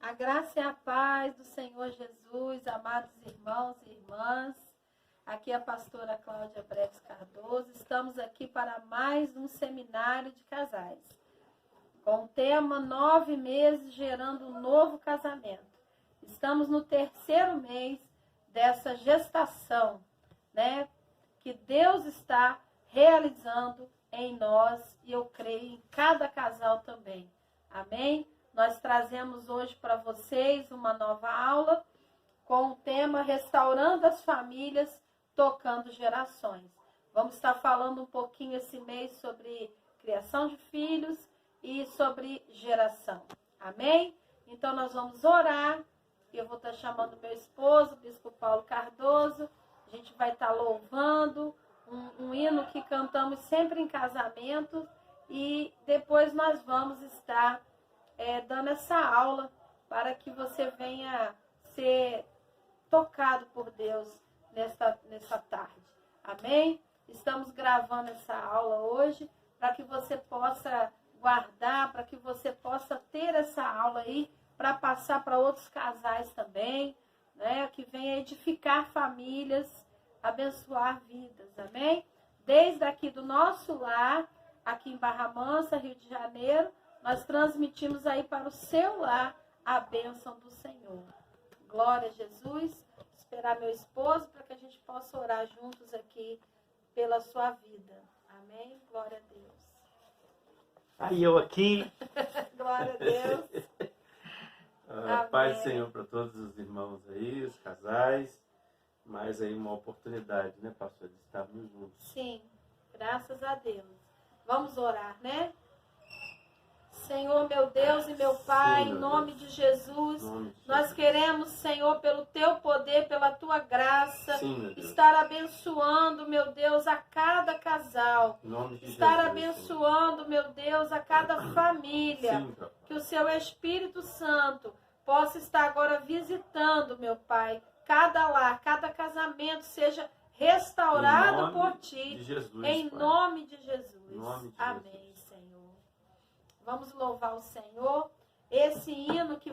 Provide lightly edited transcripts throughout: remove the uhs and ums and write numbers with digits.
A graça e a paz do Senhor Jesus, amados irmãos e irmãs. Aqui é a pastora Cláudia Breves Cardoso. Estamos aqui para mais um seminário de casais, com o tema 9 meses gerando um novo casamento. Estamos no terceiro mês dessa gestação, né? Que Deus está realizando em nós e eu creio em cada casal também. Amém? Nós trazemos hoje para vocês uma nova aula com o tema Restaurando as Famílias, Tocando Gerações. Vamos estar falando um pouquinho esse mês sobre criação de filhos e sobre geração. Amém? Então nós vamos orar. Eu vou estar chamando meu esposo, o Bispo Paulo Cardoso. A gente vai estar louvando um hino que cantamos sempre em casamento e depois nós vamos estar dando essa aula para que você venha ser tocado por Deus nessa tarde. Amém? Estamos gravando essa aula hoje para que você possa guardar, para que você possa ter essa aula aí para passar para outros casais também, né? Que venha edificar famílias, abençoar vidas. Amém? Desde aqui do nosso lar, aqui em Barra Mansa, Rio de Janeiro, nós transmitimos aí para o seu lar a bênção do Senhor. Glória a Jesus. Esperar meu esposo para que a gente possa orar juntos aqui pela sua vida. Amém? Glória a Deus. Aí eu aqui. Glória a Deus. Paz do Senhor para todos os irmãos aí, os casais. Mais aí uma oportunidade, né, pastor, de estarmos juntos. Sim, graças a Deus. Vamos orar, né? Senhor, meu Deus e meu Pai, em nome de Jesus, nós queremos, Senhor, pelo Teu poder, pela Tua graça, estar abençoando, meu Deus, a cada casal, estar abençoando, meu Deus, a cada família, que o Seu Espírito Santo possa estar agora visitando, meu Pai, cada lar, cada casamento seja restaurado por Ti, em nome de Jesus. Amém. Vamos louvar o Senhor. Esse hino que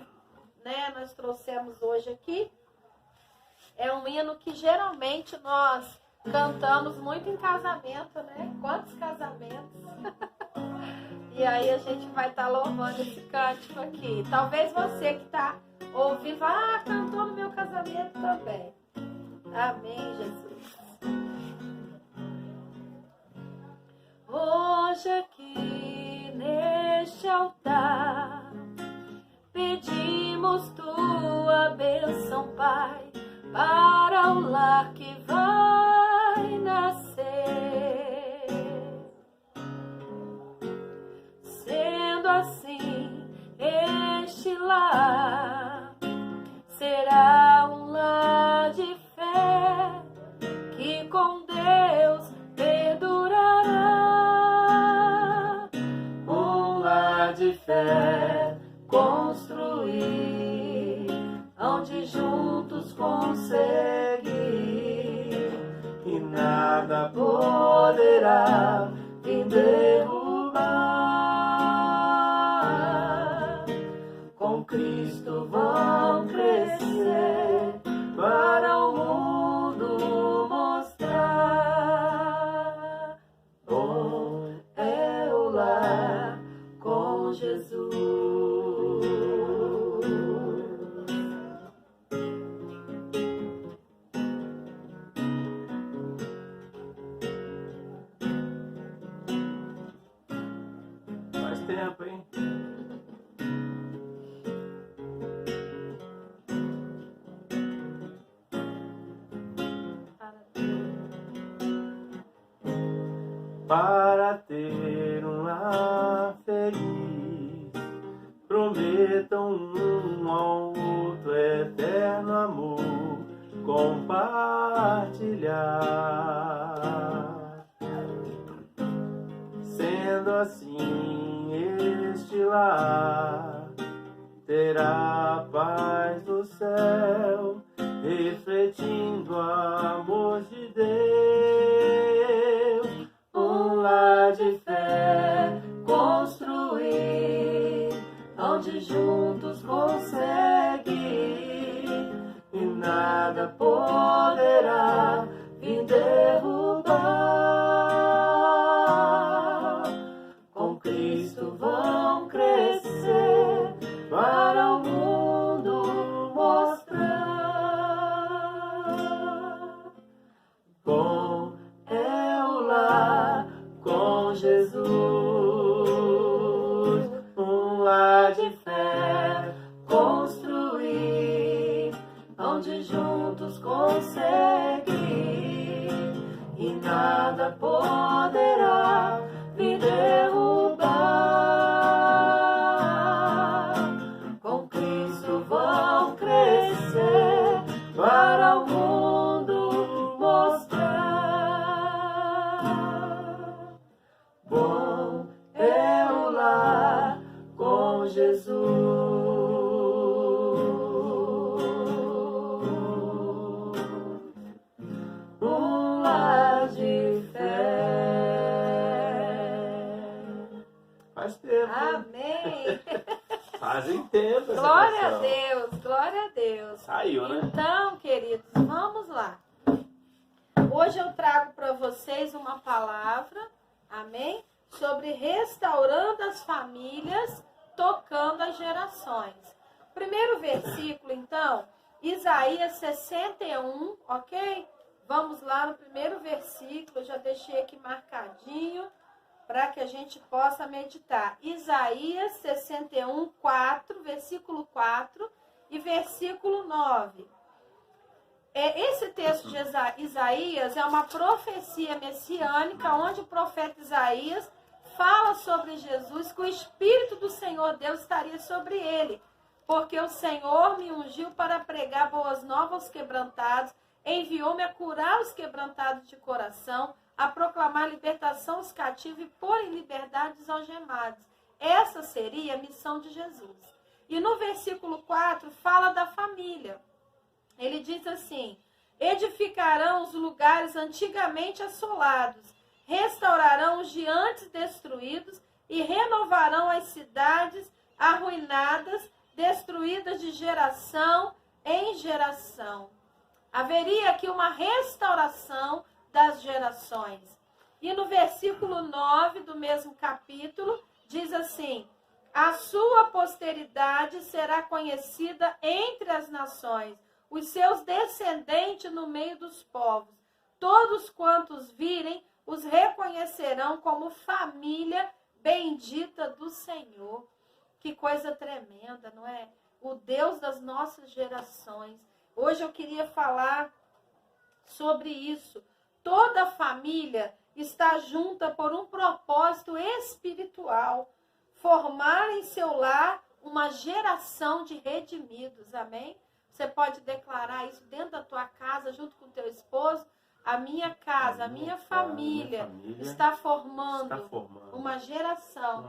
nós trouxemos hoje aqui é um hino que geralmente nós cantamos muito em casamento, né? Quantos casamentos? E aí a gente vai estar louvando esse cântico aqui. Talvez você que está ouvindo, cantou no meu casamento também. Amém, Jesus. Hoje aqui neste altar pedimos Tua bênção, Pai, para o lar que vai nascer. Sendo assim, este lar será um lar de fé que com Deus perdurará. De fé construir, onde juntos conseguir, e nada poderá me derrubar. Com Cristo vão crescer para o mundo mostrar. Bom é o lar com Jesus. Faz tempo, hein? Para ter um lar feliz, prometam um ao outro eterno amor compartilhar. Sendo assim, este lar terá a paz do céu, refletindo o amor de Deus. Um lar de fé construir, onde juntos conseguem de fé construir, onde juntos conseguir, e nada poderá me derrubar. Com Cristo vão crescer para o mundo mostrar. Bom é o lar com Jesus. Um lar de fé. Faz tempo. Amém. Fazem tempo. Glória a Deus, glória a Deus. Saiu, né? Então, queridos, vamos lá. Hoje eu trago para vocês uma palavra, amém? Sobre restaurando as famílias, tocando as gerações. Primeiro versículo, então, Isaías 61, ok? Vamos lá no primeiro versículo, eu já deixei aqui marcadinho para que a gente possa meditar. Isaías 61, 4, versículo 4 e versículo 9. Esse texto de Isaías é uma profecia messiânica, onde o profeta Isaías fala sobre Jesus, que o Espírito do Senhor Deus estaria sobre ele, porque o Senhor me ungiu para pregar boas novas aos quebrantados, enviou-me a curar os quebrantados de coração, a proclamar libertação aos cativos e pôr em liberdade os algemados. Essa seria a missão de Jesus. E no versículo 4 fala da família. Ele diz assim: edificarão os lugares antigamente assolados, restaurarão os de antes destruídos e renovarão as cidades arruinadas, destruídas de geração em geração. Haveria aqui uma restauração das gerações. E no versículo 9 do mesmo capítulo, diz assim: a sua posteridade será conhecida entre as nações, os seus descendentes no meio dos povos. Todos quantos virem, os reconhecerão como família bendita do Senhor. Que coisa tremenda, não é? O Deus das nossas gerações. Hoje eu queria falar sobre isso. Toda família está junta por um propósito espiritual. Formar em seu lar uma geração de redimidos. Amém? Você pode declarar isso dentro da tua casa, junto com o teu esposo. A minha casa, a minha família está formando uma geração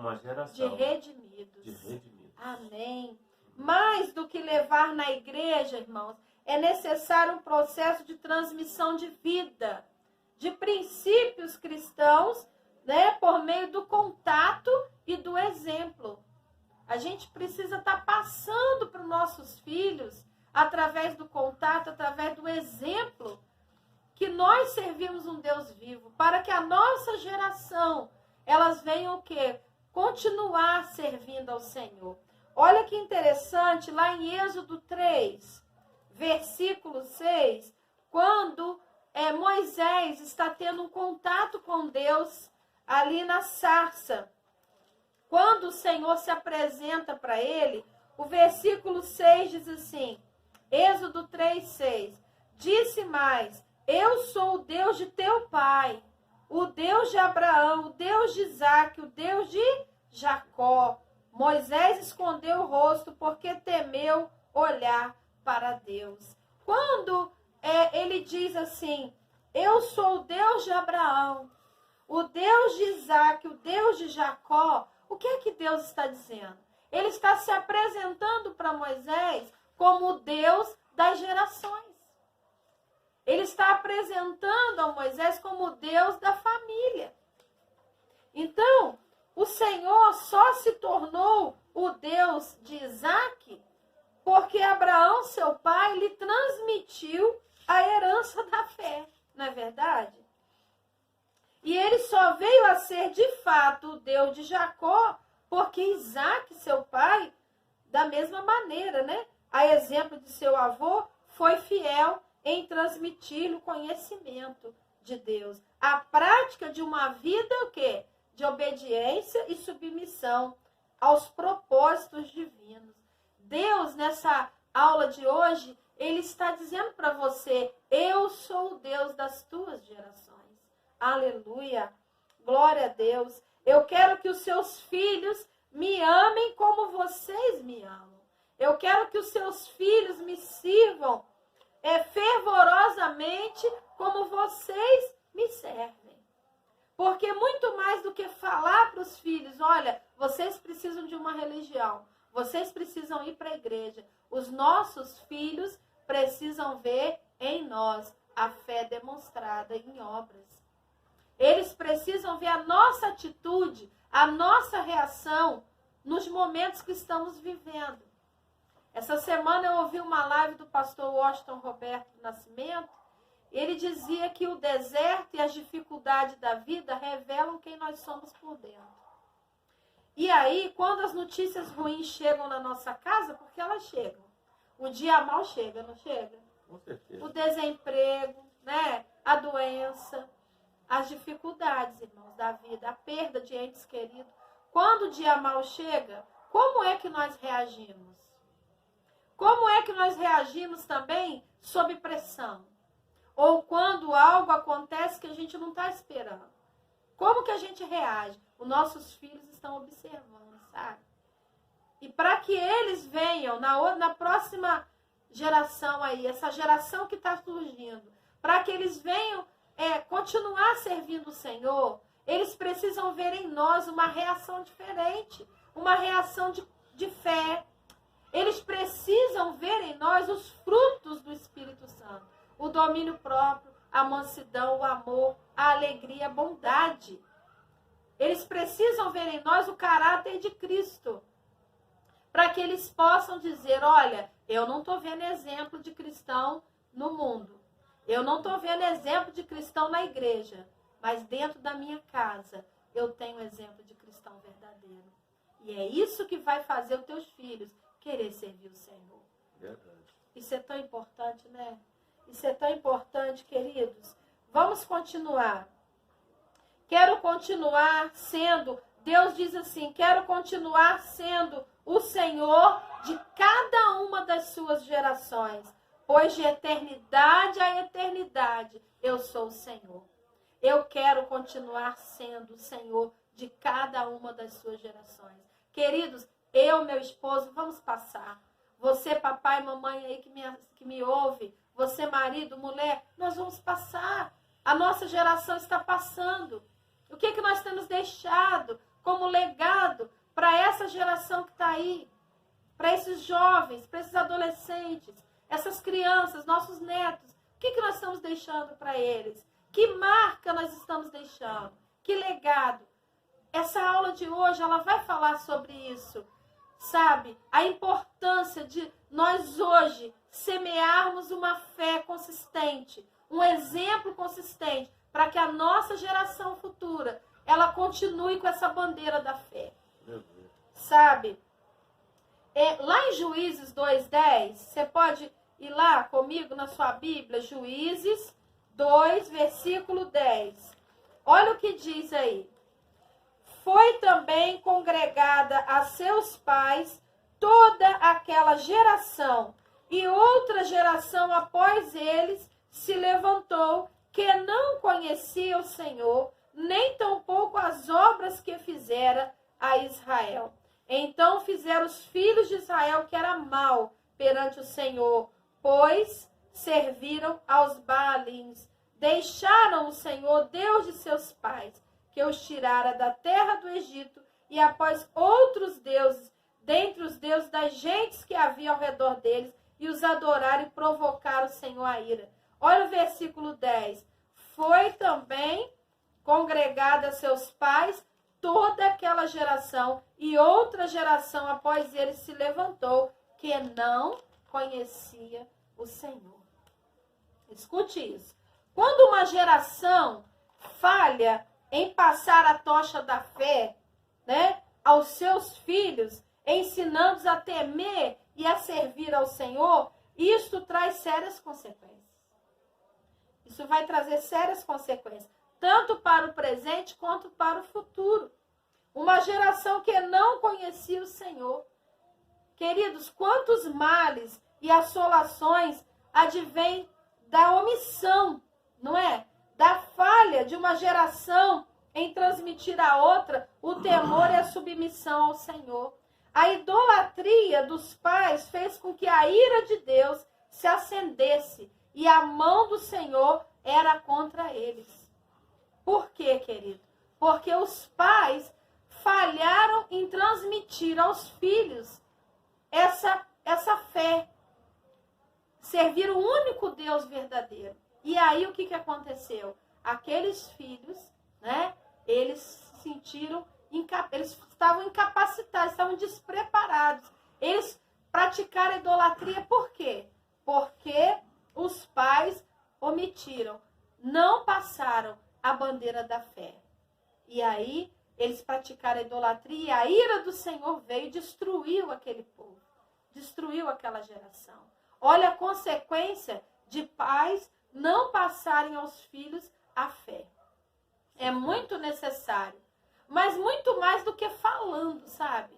de redimidos. Amém. Mais do que levar na igreja, irmãos, é necessário um processo de transmissão de vida, de princípios cristãos, né, por meio do contato e do exemplo. A gente precisa estar passando para os nossos filhos, através do contato, através do exemplo, que nós servimos um Deus vivo, para que a nossa geração, elas venham o quê? Continuar servindo ao Senhor. Olha que interessante, lá em Êxodo 3, versículo 6, quando Moisés está tendo um contato com Deus ali na sarça. Quando o Senhor se apresenta para ele, o versículo 6 diz assim, Êxodo 3, 6, disse mais, eu sou o Deus de teu pai, o Deus de Abraão, o Deus de Isaque, o Deus de Jacó. Moisés escondeu o rosto porque temeu olhar para Deus. Quando ele diz assim, eu sou o Deus de Abraão, o Deus de Isaque, o Deus de Jacó, o que é que Deus está dizendo? Ele está se apresentando para Moisés como o Deus das gerações. Ele está apresentando a Moisés como o Deus da família. Então, o Senhor só se tornou o Deus de Isaque porque Abraão, seu pai, lhe transmitiu a herança da fé, não é verdade? E ele só veio a ser, de fato, o Deus de Jacó porque Isaque, seu pai, da mesma maneira, né? A exemplo de seu avô, foi fiel em transmitir o conhecimento de Deus. A prática de uma vida, o quê? De obediência e submissão aos propósitos divinos. Deus, nessa aula de hoje, Ele está dizendo para você, eu sou o Deus das tuas gerações. Aleluia. Glória a Deus. Eu quero que os seus filhos me amem como vocês me amam. Eu quero que os seus filhos me sirvam fervorosamente como vocês me servem. Porque muito mais do que falar para os filhos, olha, vocês precisam de uma religião, vocês precisam ir para a igreja. Os nossos filhos precisam ver em nós a fé demonstrada em obras. Eles precisam ver a nossa atitude, a nossa reação nos momentos que estamos vivendo. Essa semana eu ouvi uma live do pastor Washington Roberto do Nascimento. Ele dizia que o deserto e as dificuldades da vida revelam quem nós somos por dentro. E aí, quando as notícias ruins chegam na nossa casa, porque elas chegam. O dia mal chega, não chega? Com certeza. O desemprego, né? A doença, as dificuldades, irmãos, da vida, a perda de entes queridos. Quando o dia mal chega, como é que nós reagimos? Como é que nós reagimos também sob pressão? Ou quando algo acontece que a gente não está esperando? Como que a gente reage? Os nossos filhos estão observando, sabe? E para que eles venham na próxima geração aí, essa geração que está surgindo, para que eles venham continuar servindo o Senhor, eles precisam ver em nós uma reação diferente, uma reação de fé. Eles precisam ver em nós os frutos do Espírito Santo. O domínio próprio, a mansidão, o amor, a alegria, a bondade. Eles precisam ver em nós o caráter de Cristo. Para que eles possam dizer, olha, eu não estou vendo exemplo de cristão no mundo. Eu não estou vendo exemplo de cristão na igreja. Mas dentro da minha casa, eu tenho exemplo de cristão verdadeiro. E é isso que vai fazer os teus filhos querer servir o Senhor. Verdade. Isso é tão importante, né? Isso é tão importante, queridos. Vamos continuar. Quero continuar sendo, Deus diz assim, quero continuar sendo o Senhor de cada uma das suas gerações, pois de eternidade a eternidade eu sou o Senhor. Eu quero continuar sendo o Senhor de cada uma das suas gerações. Queridos, eu, meu esposo, vamos passar. Você, papai, mamãe aí que me ouve, você, marido, mulher, nós vamos passar. A nossa geração está passando. O que que nós temos deixado como legado para essa geração que está aí? Para esses jovens, para esses adolescentes, essas crianças, nossos netos. O que que nós estamos deixando para eles? Que marca nós estamos deixando? Que legado? Essa aula de hoje, ela vai falar sobre isso. Sabe? A importância de nós hoje semearmos uma fé consistente, um exemplo consistente, para que a nossa geração futura, ela continue com essa bandeira da fé. Sabe? Lá em Juízes 2:10, você pode ir lá comigo na sua Bíblia, Juízes 2, versículo 10. Olha o que diz aí. Foi também congregada a seus pais toda aquela geração, e outra geração após eles se levantou, que não conhecia o Senhor, nem tampouco as obras que fizera a Israel. Então fizeram os filhos de Israel que era mal perante o Senhor, pois serviram aos Baalins. Deixaram o Senhor, Deus de seus pais, que os tirara da terra do Egito, e após outros deuses, dentre os deuses das gentes que havia ao redor deles, e os adoraram e provocaram o Senhor a ira. Olha o versículo 10. Foi também congregada a seus pais toda aquela geração, e outra geração após eles se levantou, que não conhecia o Senhor. Escute isso. Quando uma geração falha em passar a tocha da fé, né, aos seus filhos, ensinando-os a temer e a servir ao Senhor, isto traz sérias consequências. Isso vai trazer sérias consequências, tanto para o presente quanto para o futuro. uma geração que não conhecia o Senhor. Queridos, quantos males e assolações advêm da omissão, não é? Da falha de uma geração em transmitir a outra o temor e a submissão ao Senhor. A idolatria dos pais fez com que a ira de Deus se acendesse e a mão do Senhor era contra eles. Por quê, querido? Porque os pais falharam em transmitir aos filhos essa fé. Servir o único Deus verdadeiro. E aí o que aconteceu? Aqueles filhos, né? Eles se sentiram, eles estavam incapacitados, estavam despreparados. Eles praticaram idolatria por quê? Porque os pais omitiram, não passaram a bandeira da fé. E aí eles praticaram a idolatria e a ira do Senhor veio e destruiu aquele povo, destruiu aquela geração. Olha a consequência de pais não passarem aos filhos a fé. É muito necessário, mas muito mais do que falando, sabe?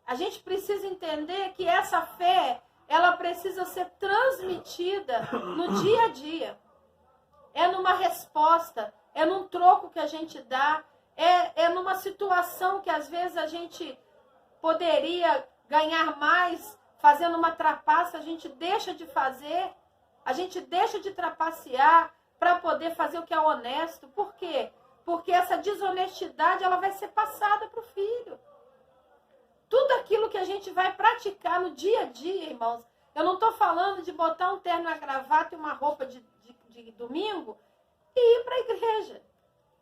A gente precisa entender que essa fé, ela precisa ser transmitida no dia a dia. É numa resposta, é num troco que a gente dá, é numa situação que às vezes a gente poderia ganhar mais fazendo uma trapaça, a gente deixa de fazer, a gente deixa de trapacear para poder fazer o que é honesto. Por quê? Porque essa desonestidade ela vai ser passada para o filho. Tudo aquilo que a gente vai praticar no dia a dia, irmãos, eu não estou falando de botar um terno, uma gravata e uma roupa de domingo e ir para a igreja.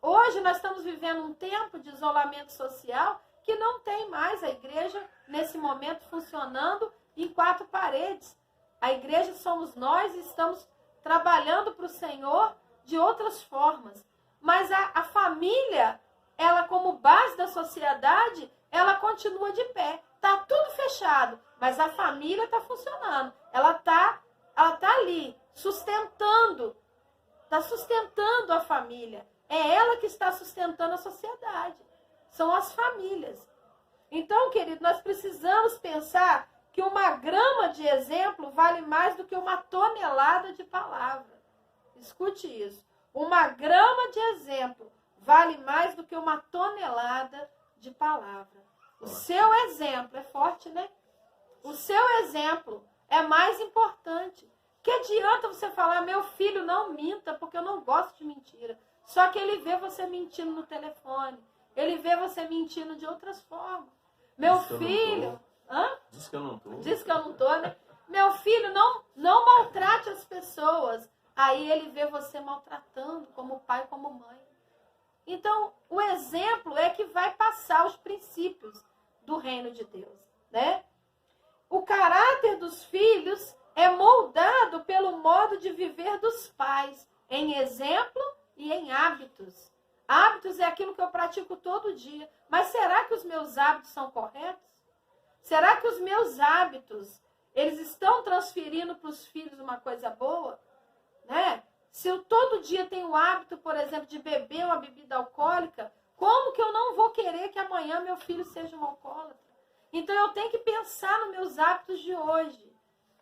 Hoje nós estamos vivendo um tempo de isolamento social que não tem mais a igreja, nesse momento, funcionando em 4 paredes. A igreja somos nós e estamos trabalhando para o Senhor de outras formas. Mas a família, ela como base da sociedade, ela continua de pé. Está tudo fechado, mas a família está funcionando. Ela tá ali, sustentando. Está sustentando a família. É ela que está sustentando a sociedade. São as famílias. Então, querido, nós precisamos pensar que uma grama de exemplo vale mais do que uma tonelada de palavra. Escute isso. Uma grama de exemplo vale mais do que uma tonelada de palavra. O seu exemplo é forte, né? O seu exemplo é mais importante. Que adianta você falar, meu filho, não minta, porque eu não gosto de mentira. Só que ele vê você mentindo no telefone. Ele vê você mentindo de outras formas. Meu filho... Diz que eu não tô. Diz que eu não tô, né? Meu filho, não maltrate as pessoas. Aí ele vê você maltratando como pai, como mãe. Então, o exemplo é que vai passar os princípios do reino de Deus, né? O caráter dos filhos é moldado pelo modo de viver dos pais, em exemplo e em hábitos. Hábitos é aquilo que eu pratico todo dia. Mas será que os meus hábitos são corretos? Será que os meus hábitos, eles estão transferindo para os filhos uma coisa boa? Né? Se eu todo dia tenho o hábito, por exemplo, de beber uma bebida alcoólica, como que eu não vou querer que amanhã meu filho seja um alcoólatra? Então eu tenho que pensar nos meus hábitos de hoje.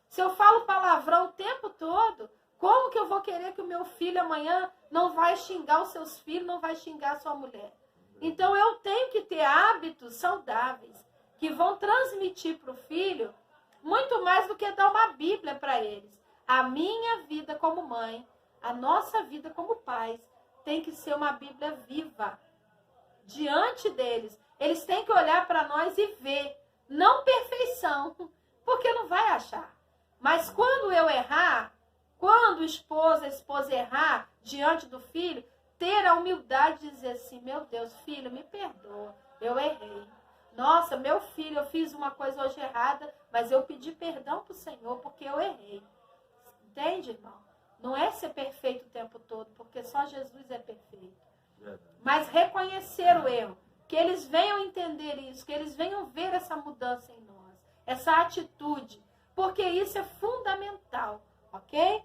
Se eu falo palavrão o tempo todo, como que eu vou querer que o meu filho amanhã não vai xingar os seus filhos, não vai xingar a sua mulher? Então eu tenho que ter hábitos saudáveis, que vão transmitir para o filho muito mais do que dar uma Bíblia para eles. A minha vida como mãe, a nossa vida como pais, tem que ser uma Bíblia viva diante deles. Eles têm que olhar para nós e ver, não perfeição, porque não vai achar. Mas quando eu errar, quando a esposa errar diante do filho, ter a humildade de dizer assim, meu Deus, filho, me perdoa, eu errei. Nossa, meu filho, eu fiz uma coisa hoje errada, mas eu pedi perdão para o Senhor porque eu errei. Entende, irmão? Não é ser perfeito o tempo todo, porque só Jesus é perfeito. Mas reconhecer o erro, que eles venham entender isso, que eles venham ver essa mudança em nós, essa atitude, porque isso é fundamental, ok?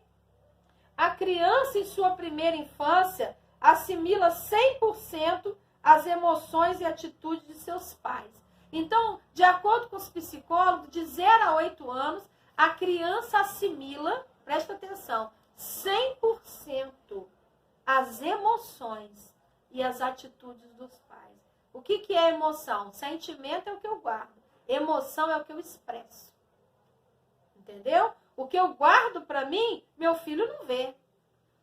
A criança em sua primeira infância assimila 100% as emoções e atitudes de seus pais. Então, de acordo com os psicólogos, de 0 a 8 anos, a criança assimila, presta atenção, 100% as emoções e as atitudes dos pais. O que é emoção? Sentimento é o que eu guardo. Emoção é o que eu expresso. Entendeu? O que eu guardo para mim, meu filho não vê.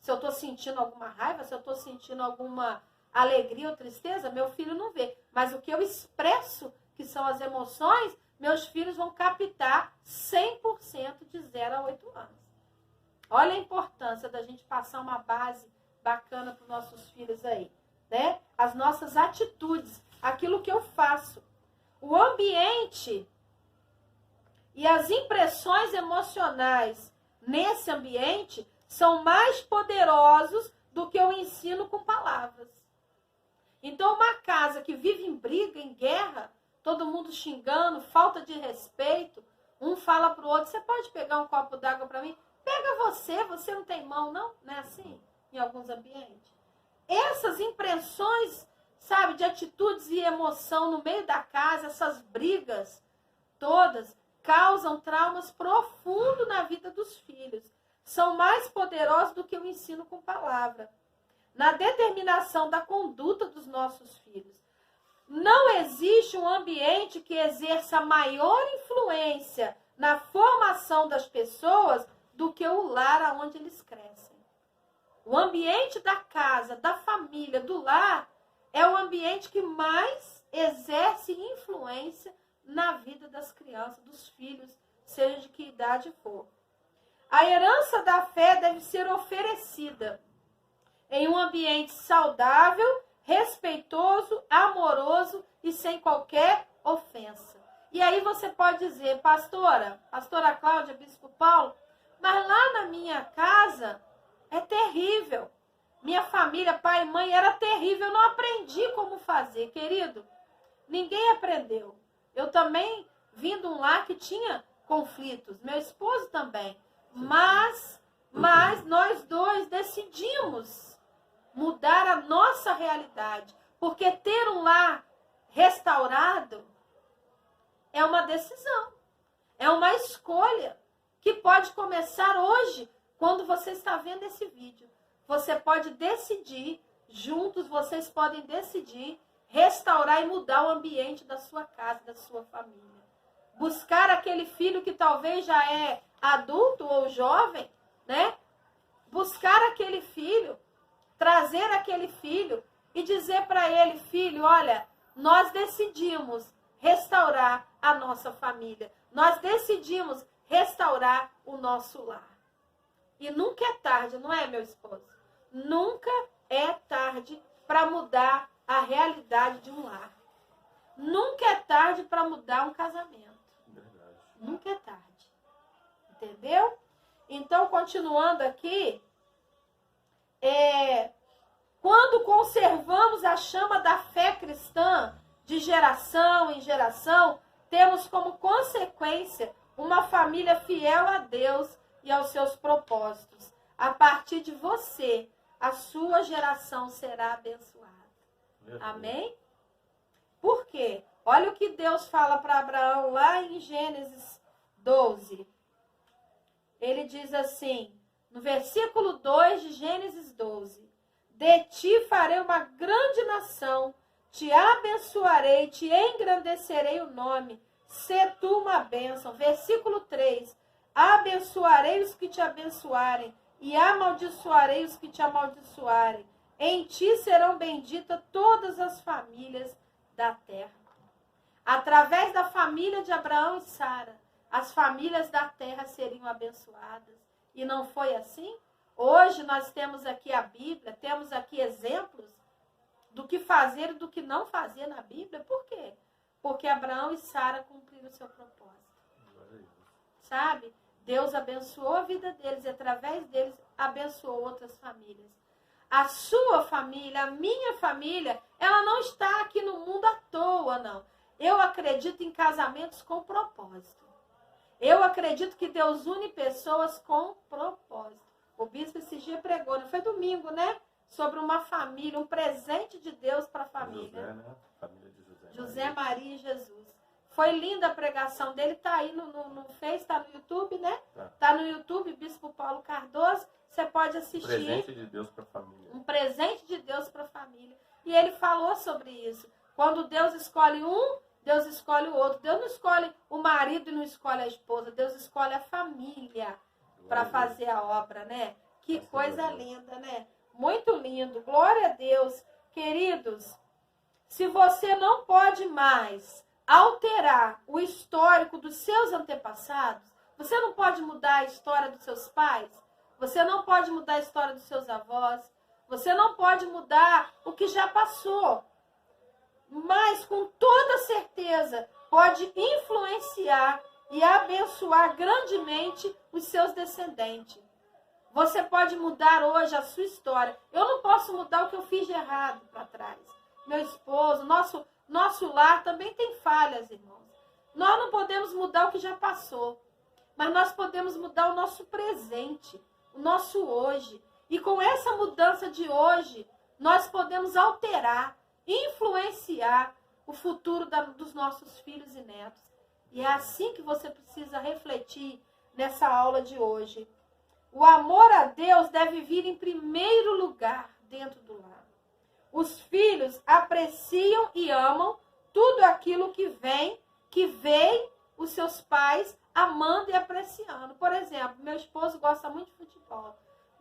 Se eu estou sentindo alguma raiva, se eu estou sentindo alguma alegria ou tristeza, meu filho não vê. Mas o que eu expresso, que são as emoções, meus filhos vão captar 100% de 0 a 8 anos. Olha a importância da gente passar uma base bacana para os nossos filhos aí, né? As nossas atitudes, aquilo que eu faço. O ambiente e as impressões emocionais nesse ambiente são mais poderosos do que o ensino com palavras. Então, uma casa que vive em briga, em guerra, todo mundo xingando, falta de respeito, um fala para o outro, você pode pegar um copo d'água para mim? Pega você não tem mão, não? Não é assim? Em alguns ambientes. Essas impressões, sabe, de atitudes e emoção no meio da casa, essas brigas todas, causam traumas profundos na vida dos filhos. São mais poderosos do que o ensino com palavra. Na determinação da conduta dos nossos filhos. Não existe um ambiente que exerça maior influência na formação das pessoas do que o lar onde eles crescem. O ambiente da casa, da família, do lar, é o ambiente que mais exerce influência na vida das crianças, dos filhos, seja de que idade for. A herança da fé deve ser oferecida em um ambiente saudável, respeitoso, amoroso e sem qualquer ofensa. E aí você pode dizer, pastora Cláudia, bispo Paulo, mas lá na minha casa é terrível. Minha família, pai e mãe, era terrível. Eu não aprendi como fazer, querido. Ninguém aprendeu. Eu também vim de um lar que tinha conflitos. Meu esposo também. Mas nós dois decidimos mudar a nossa realidade. Porque ter um lar restaurado é uma decisão. É uma escolha que pode começar hoje, quando você está vendo esse vídeo. Você pode decidir, juntos vocês podem decidir, restaurar e mudar o ambiente da sua casa, da sua família. Buscar aquele filho que talvez já é adulto ou jovem, né? Buscar aquele filho, trazer aquele filho e dizer para ele, filho, olha, nós decidimos restaurar a nossa família. Nós decidimos restaurar o nosso lar. E nunca é tarde, não é, meu esposo? Nunca é tarde para mudar a realidade de um lar. Nunca é tarde para mudar um casamento. Verdade. Nunca é tarde. Entendeu? Então, continuando aqui, quando conservamos a chama da fé cristã de geração em geração, temos como consequência uma família fiel a Deus e aos seus propósitos. A partir de você, a sua geração será abençoada. Amém? Por quê? Olha o que Deus fala para Abraão lá em Gênesis 12. Ele diz assim, no versículo 2 de Gênesis 12. De ti farei uma grande nação, te abençoarei, te engrandecerei o nome, sê tu uma bênção. Versículo 3. Abençoarei os que te abençoarem e amaldiçoarei os que te amaldiçoarem. Em ti serão benditas todas as famílias da terra. Através da família de Abraão e Sara, as famílias da terra seriam abençoadas. E não foi assim? Hoje nós temos aqui a Bíblia, temos aqui exemplos do que fazer e do que não fazer na Bíblia. Por quê? Porque Abraão e Sara cumpriram o seu propósito. Sabe? Deus abençoou a vida deles e através deles abençoou outras famílias. A sua família, a minha família, ela não está aqui no mundo à toa, não. Eu acredito em casamentos com propósito. Eu acredito que Deus une pessoas com propósito. O bispo esse dia pregou, não foi domingo, né? sobre uma família, um presente de Deus para a família. José, né? Família de José. José, Maria e Jesus. Foi linda a pregação dele, tá aí no Face, tá no YouTube, né? Tá no YouTube, Bispo Paulo Cardoso. Você pode assistir. Um presente de Deus para a família. Um presente de Deus para a família. E ele falou sobre isso. Quando Deus escolhe um, Deus escolhe o outro. Deus não escolhe o marido e não escolhe a esposa. Deus escolhe a família para fazer a obra, né? Que coisa linda, né? Muito lindo. Glória a Deus. Queridos, se você não pode mais alterar o histórico dos seus antepassados, você não pode mudar a história dos seus pais, você não pode mudar a história dos seus avós, você não pode mudar o que já passou, mas com toda certeza pode influenciar e abençoar grandemente os seus descendentes. Você pode mudar hoje a sua história. Eu não posso mudar o que eu fiz de errado para trás. Meu esposo, nosso lar também tem falhas, irmãos. Nós não podemos mudar o que já passou, mas nós podemos mudar o nosso presente, o nosso hoje. E com essa mudança de hoje, nós podemos alterar, influenciar o futuro dos nossos filhos e netos. E é assim que você precisa refletir nessa aula de hoje. O amor a Deus deve vir em primeiro lugar dentro do lar. Os filhos apreciam e amam tudo aquilo que veem os seus pais amando e apreciando. Por exemplo, meu esposo gosta muito de futebol.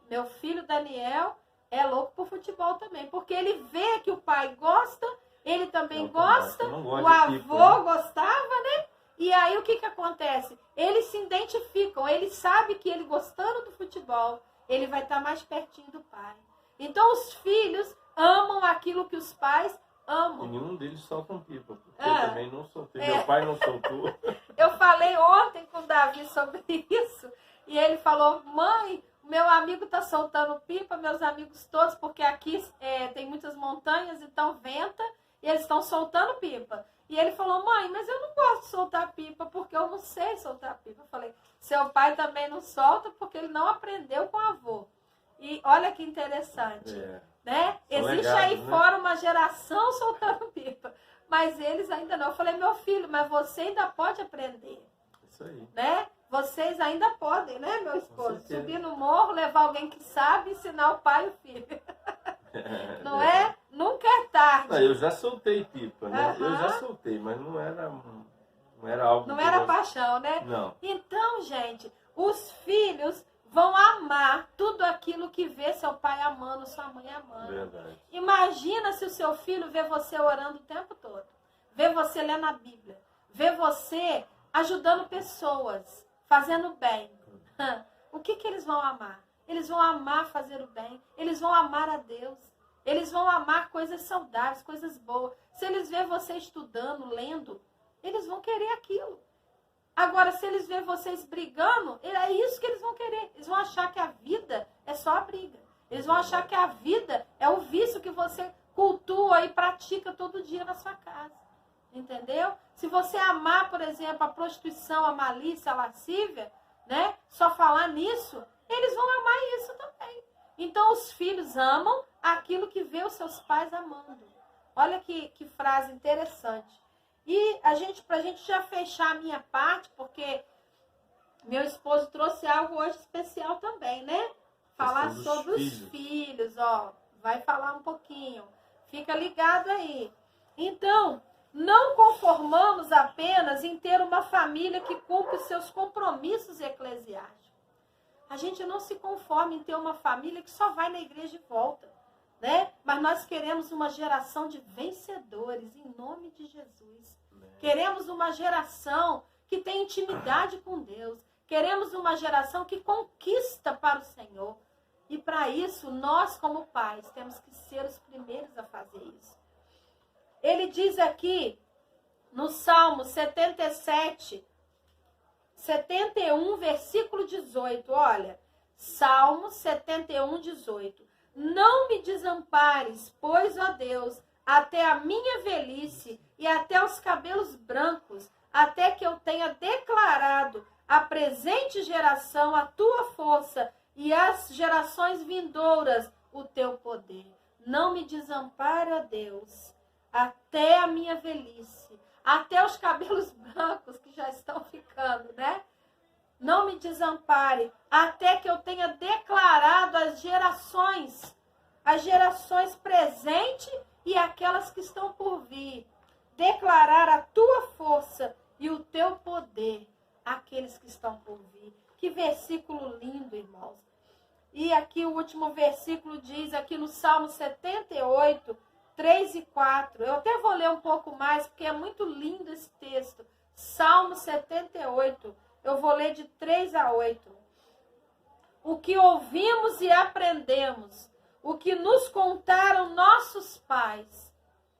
Meu filho Daniel é louco por futebol também, porque ele vê que o pai gosta, ele também gosta, o avô gostava, né? E aí o que acontece? Eles se identificam, ele sabe que ele gostando do futebol, ele vai estar mais pertinho do pai. Então os filhos amam aquilo que os pais amam. E nenhum deles solta um pipa, porque eu também não soltei. Meu pai não soltou. Eu falei ontem com o Davi sobre isso, e ele falou, mãe, meu amigo está soltando pipa, meus amigos todos, porque aqui tem muitas montanhas, então venta, e eles estão soltando pipa. E ele falou, mãe, mas eu não gosto de soltar pipa, porque eu não sei soltar pipa. Eu falei, seu pai também não solta, porque ele não aprendeu com o avô. E olha que interessante, né? Existe aí fora uma geração soltando pipa, mas eles ainda não. Eu falei, meu filho, mas você ainda pode aprender. Isso aí. Né? Vocês ainda podem, né, meu esposo? Subir no morro, levar alguém que sabe, ensinar o pai e o filho. Não é? Nunca é tarde. Não, eu já soltei pipa, né? Eu já soltei, mas não era algo... Não era paixão, né? Não. Então, gente, os filhos vão amar tudo aquilo que vê seu pai amando, sua mãe amando. Verdade. Imagina se o seu filho vê você orando o tempo todo, vê você lendo a Bíblia, vê você ajudando pessoas, fazendo bem. O que eles vão amar? Eles vão amar fazer o bem, eles vão amar a Deus, eles vão amar coisas saudáveis, coisas boas. Se eles verem você estudando, lendo, eles vão querer aquilo. Agora, se eles verem vocês brigando, é isso que eles vão querer. Eles vão achar que a vida é só a briga. Eles vão achar que a vida é o vício que você cultua e pratica todo dia na sua casa. Entendeu? Se você amar, por exemplo, a prostituição, a malícia, a lascívia, né? Só falar nisso, eles vão amar isso também. Então, os filhos amam aquilo que vê os seus pais amando. Olha que frase interessante. E pra gente já fechar a minha parte, porque meu esposo trouxe algo hoje especial também, né? Falar sobre os filhos, ó. Vai falar um pouquinho. Fica ligado aí. Então, não conformamos apenas em ter uma família que cumpre os seus compromissos eclesiásticos. A gente não se conforma em ter uma família que só vai na igreja e volta, né? Mas nós queremos uma geração de vencedores, em nome de Jesus. Queremos uma geração que tem intimidade com Deus. Queremos uma geração que conquista para o Senhor. E para isso, nós como pais, temos que ser os primeiros a fazer isso. Ele diz aqui, no Salmo 71, versículo 18, olha, Salmo 71, 18. Não me desampares, pois, ó Deus, até a minha velhice e até os cabelos brancos, até que eu tenha declarado à presente geração a tua força e às gerações vindouras o teu poder. Não me desampare, ó Deus, até a minha velhice, até os cabelos brancos que já estão ficando, né? Não me desampare, até que eu tenha declarado às gerações presentes e aquelas que estão por vir, declarar a tua força e o teu poder àqueles que estão por vir. Que versículo lindo, irmãos. E aqui o último versículo diz, aqui no Salmo 78, 3 e 4. Eu até vou ler um pouco mais, porque é muito lindo esse texto. Salmo 78, eu vou ler de 3 a 8. O que ouvimos e aprendemos, o que nos contaram nossos pais.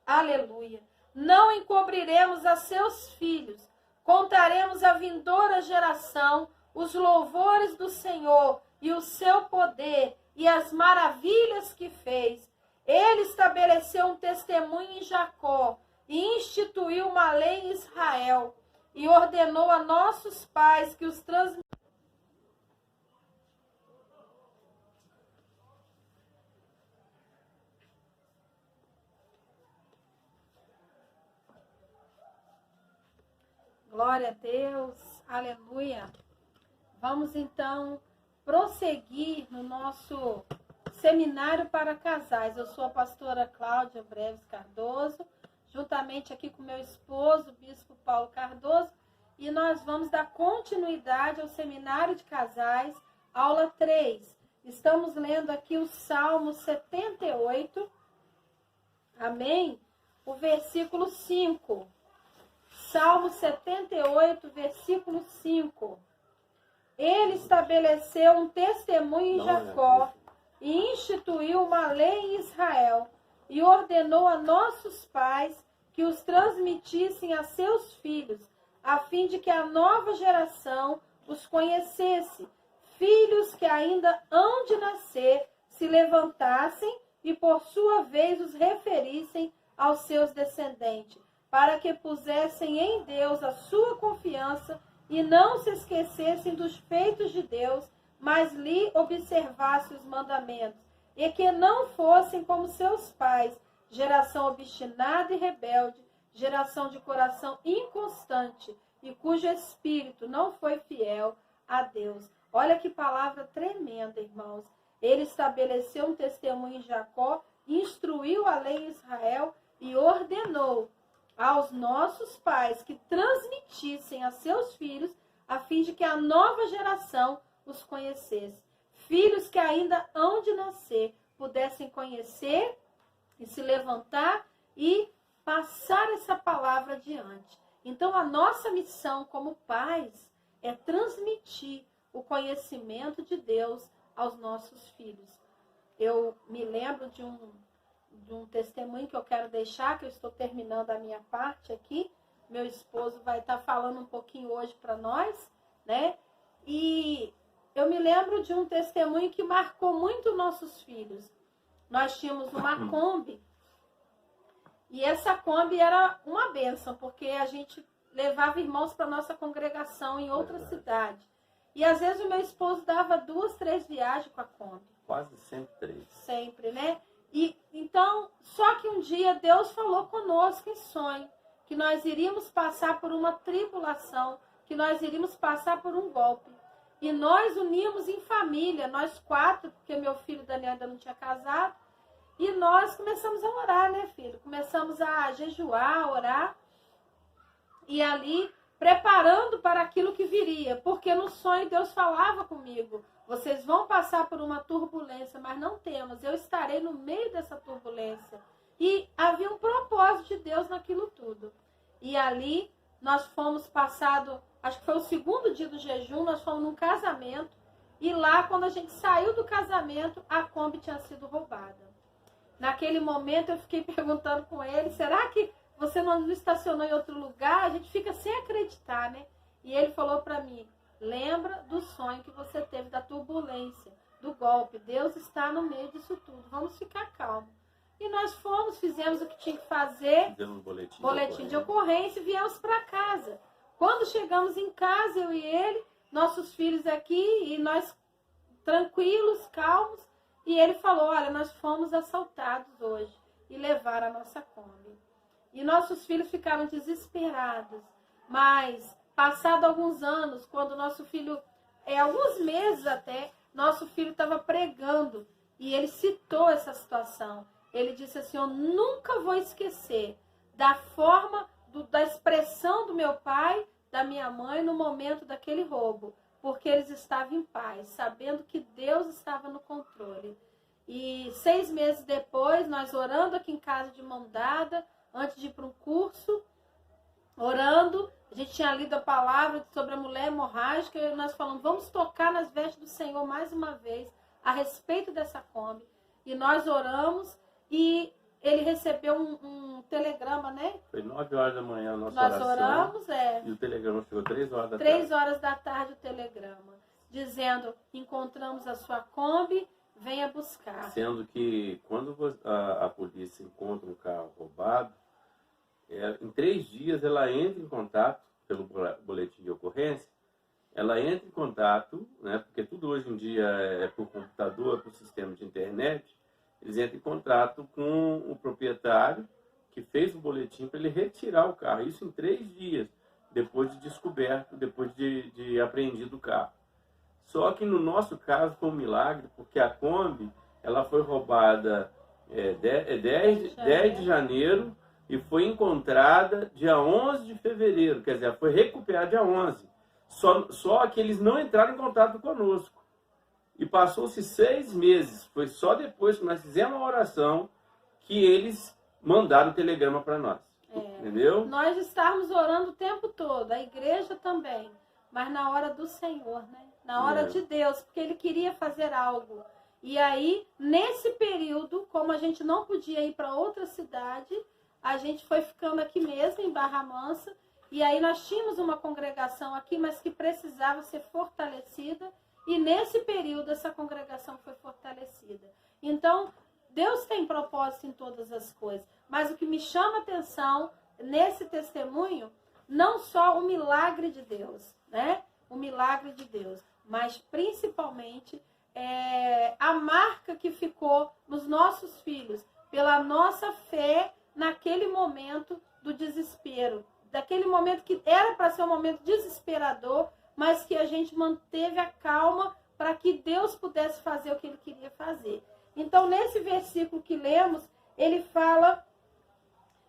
Aleluia. Não encobriremos a seus filhos, contaremos à vindoura geração os louvores do Senhor e o seu poder e as maravilhas que fez. Ele estabeleceu um testemunho em Jacó e instituiu uma lei em Israel e ordenou a nossos pais que os transmitissem. Glória a Deus, aleluia. Vamos então prosseguir no nosso seminário para casais. Eu sou a pastora Cláudia Breves Cardoso, juntamente aqui com meu esposo, o bispo Paulo Cardoso, e nós vamos dar continuidade ao seminário de casais, aula 3. Estamos lendo aqui o Salmo 78, amém? O versículo 5. Salmo 78, versículo 5. Ele estabeleceu um testemunho em Jacó e instituiu uma lei em Israel e ordenou a nossos pais que os transmitissem a seus filhos, a fim de que a nova geração os conhecesse. Filhos que ainda hão de nascer se levantassem e por sua vez os referissem aos seus descendentes, para que pusessem em Deus a sua confiança e não se esquecessem dos feitos de Deus, mas lhe observassem os mandamentos, e que não fossem como seus pais, geração obstinada e rebelde, geração de coração inconstante, e cujo espírito não foi fiel a Deus. Olha que palavra tremenda, irmãos. Ele estabeleceu um testemunho em Jacó, instruiu a lei em Israel e ordenou aos nossos pais que transmitissem a seus filhos, a fim de que a nova geração os conhecesse. Filhos que ainda hão de nascer pudessem conhecer e se levantar e passar essa palavra adiante. Então, a nossa missão como pais é transmitir o conhecimento de Deus aos nossos filhos. Eu me lembro de um testemunho que eu quero deixar, que eu estou terminando a minha parte aqui. Meu esposo vai estar falando um pouquinho hoje para nós, né? E eu me lembro de um testemunho que marcou muito nossos filhos. Nós tínhamos uma Kombi, e essa Kombi era uma bênção, porque a gente levava irmãos para nossa congregação em outra cidade. E às vezes o meu esposo dava 2, 3 viagens com a Kombi. Quase sempre 3. Sempre, né? E então, só que um dia Deus falou conosco em sonho que nós iríamos passar por uma tribulação, que nós iríamos passar por um golpe. E nós unimos em família, nós 4, porque meu filho Daniel ainda não tinha casado, e nós começamos a orar, né, filho? Começamos a jejuar, a orar, e ali preparando para aquilo que viria, porque no sonho Deus falava comigo: vocês vão passar por uma turbulência, mas não temas, eu estarei no meio dessa turbulência. E havia um propósito de Deus naquilo tudo. E ali nós fomos passado, acho que foi o 2º dia do jejum, nós fomos num casamento, e lá quando a gente saiu do casamento, a Kombi tinha sido roubada. Naquele momento eu fiquei perguntando com ele: será que você não estacionou em outro lugar? A gente fica sem acreditar, né? E ele falou para mim: lembra do sonho que você teve, da turbulência, do golpe. Deus está no meio disso tudo. Vamos ficar calmos. E nós fomos, fizemos o que tinha que fazer. Deu um boletim de ocorrência e viemos para casa. Quando chegamos em casa, eu e ele, nossos filhos aqui, e nós tranquilos, calmos, E ele falou, olha, nós fomos assaltados hoje e levaram a nossa Kombi. E nossos filhos ficaram desesperados. Mas, passado alguns anos, quando nosso filho, alguns meses até, nosso filho estava pregando e ele citou essa situação. Ele disse assim, eu nunca vou esquecer da forma, da expressão do meu pai, da minha mãe no momento daquele roubo. Porque eles estavam em paz, sabendo que Deus estava no controle. E 6 meses depois, nós orando aqui em casa de mão dada, antes de ir para um curso, orando, a gente tinha lido a palavra sobre a mulher hemorrágica, e nós falamos, vamos tocar nas vestes do Senhor mais uma vez, a respeito dessa Kombi. E nós oramos, e ele recebeu um telegrama, né? Foi 9 horas da manhã a nossa nós oração. Oramos, E o telegrama chegou 3 horas da 3 tarde. horas da tarde o telegrama, dizendo, encontramos a sua Kombi, venha buscar. Sendo que quando a polícia encontra um carro roubado, em 3 dias ela entra em contato, pelo boletim de ocorrência, ela entra em contato, né, porque tudo hoje em dia é por computador, por sistema de internet, eles entram em contato com o proprietário que fez o boletim para ele retirar o carro. Isso em 3 dias, depois de descoberto, depois de apreendido o carro. Só que no nosso caso foi um milagre, porque a Kombi ela foi roubada 10 de janeiro e foi encontrada dia 11 de fevereiro. Quer dizer, foi recuperada dia 11. Só que eles não entraram em contato conosco. E passou-se 6 meses. Foi só depois que nós fizemos a oração que eles mandaram o telegrama para nós. Entendeu? Nós estávamos orando o tempo todo, a igreja também. Mas na hora do Senhor, né? Na hora de Deus, porque ele queria fazer algo. E aí, nesse período, como a gente não podia ir para outra cidade, a gente foi ficando aqui mesmo, em Barra Mansa. E aí nós tínhamos uma congregação aqui, mas que precisava ser fortalecida. E nesse período, essa congregação foi fortalecida. Então, Deus tem propósito em todas as coisas. Mas o que me chama a atenção nesse testemunho, não só o milagre de Deus, né? O milagre de Deus, mas principalmente a marca que ficou nos nossos filhos, pela nossa fé naquele momento do desespero. Daquele momento que era para ser um momento desesperador, mas que a gente manteve a calma para que Deus pudesse fazer o que ele queria fazer. Então, nesse versículo que lemos, ele fala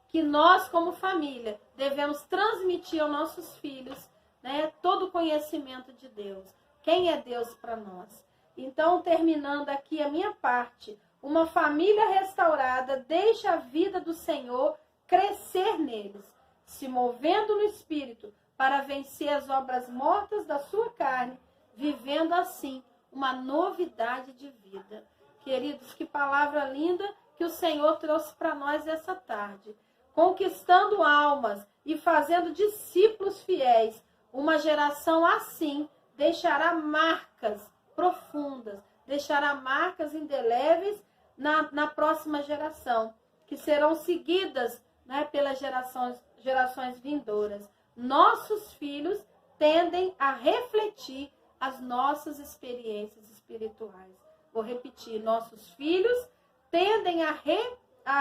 que nós, como família, devemos transmitir aos nossos filhos, né, todo o conhecimento de Deus. Quem é Deus para nós? Então, terminando aqui a minha parte, uma família restaurada deixa a vida do Senhor crescer neles, se movendo no Espírito para vencer as obras mortas da sua carne, vivendo assim uma novidade de vida. Queridos, que palavra linda que o Senhor trouxe para nós essa tarde. Conquistando almas e fazendo discípulos fiéis, uma geração assim deixará marcas profundas, deixará marcas indeléveis na próxima geração, que serão seguidas, né, pelas gerações vindouras. Nossos filhos tendem a refletir as nossas experiências espirituais. Vou repetir, nossos filhos tendem a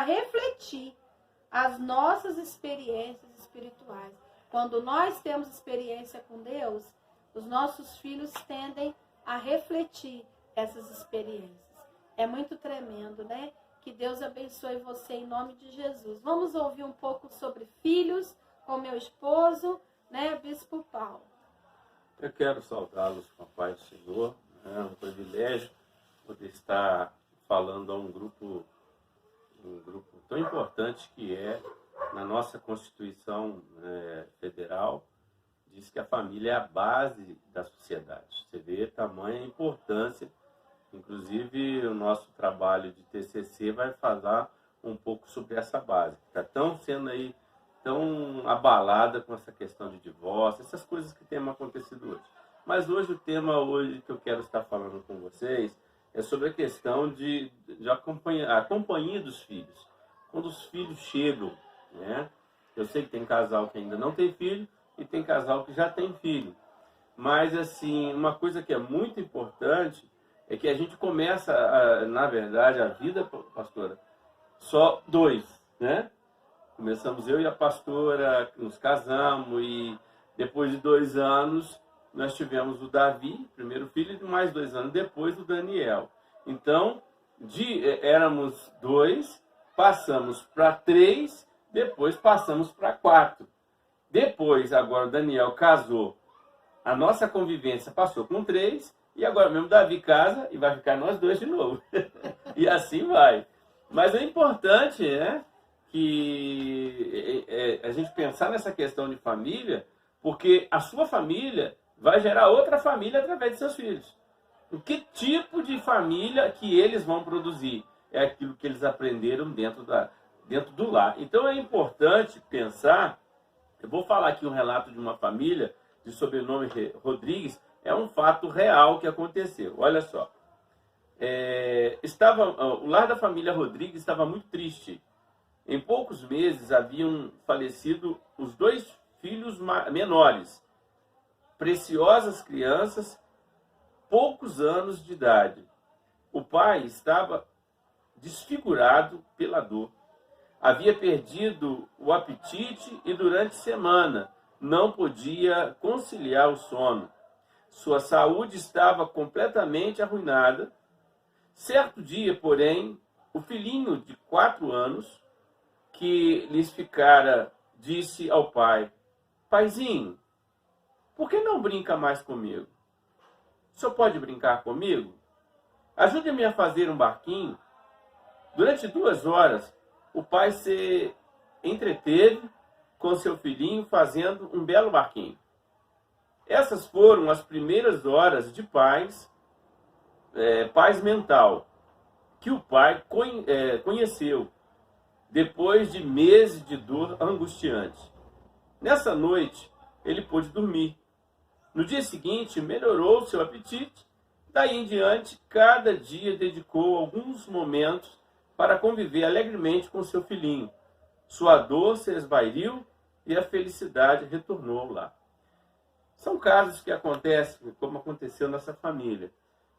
refletir as nossas experiências espirituais. Quando nós temos experiência com Deus, os nossos filhos tendem a refletir essas experiências. É muito tremendo, né? Que Deus abençoe você em nome de Jesus. Vamos ouvir um pouco sobre filhos com meu esposo, né, Bispo Paulo. Eu quero saudá-los com a paz do Senhor. É um privilégio poder estar falando a um grupo tão importante que é na nossa Constituição Federal. Diz que a família é a base da sociedade. Você vê tamanha importância. Inclusive, o nosso trabalho de TCC vai falar um pouco sobre essa base, que está sendo aí tão abalada com essa questão de divórcio, essas coisas que têm acontecido hoje. Mas hoje, o tema que eu quero estar falando com vocês é sobre a questão de a companhia dos filhos. Quando os filhos chegam, né? Eu sei que tem casal que ainda não tem filho e tem casal que já tem filho. Mas, assim, uma coisa que é muito importante é que a gente começa, na verdade, a vida, pastora, só 2, né? Começamos eu e a pastora, nos casamos e depois de 2 anos nós tivemos o Davi, primeiro filho, e mais 2 anos depois o Daniel. Então, éramos 2, passamos para 3, depois passamos para 4. Depois, agora o Daniel casou, a nossa convivência passou com 3, e agora mesmo Davi casa e vai ficar nós 2 de novo. E assim vai. Mas é importante, né, que a gente pensar nessa questão de família, porque a sua família vai gerar outra família através de seus filhos. O que tipo de família que eles vão produzir? É aquilo que eles aprenderam dentro do lar. Então é importante pensar, eu vou falar aqui um relato de uma família de sobrenome Rodrigues, é um fato real que aconteceu. Olha só. O lar da família Rodrigues estava muito triste. Em poucos meses haviam falecido os 2 filhos menores, preciosas crianças, poucos anos de idade. O pai estava desfigurado pela dor. Havia perdido o apetite e durante a semana não podia conciliar o sono. Sua saúde estava completamente arruinada. Certo dia, porém, o filhinho de 4 anos, que lhes ficara, disse ao pai: Paizinho, por que não brinca mais comigo? O senhor pode brincar comigo? Ajude-me a fazer um barquinho. Durante 2 horas, o pai se entreteve com seu filhinho fazendo um belo barquinho. Essas foram as primeiras horas de paz mental, que o pai conheceu depois de meses de dor angustiante. Nessa noite, ele pôde dormir. No dia seguinte, melhorou seu apetite. Daí em diante, cada dia dedicou alguns momentos para conviver alegremente com seu filhinho. Sua dor se esvairiu e a felicidade retornou ao lar. São casos que acontecem, como aconteceu nessa família.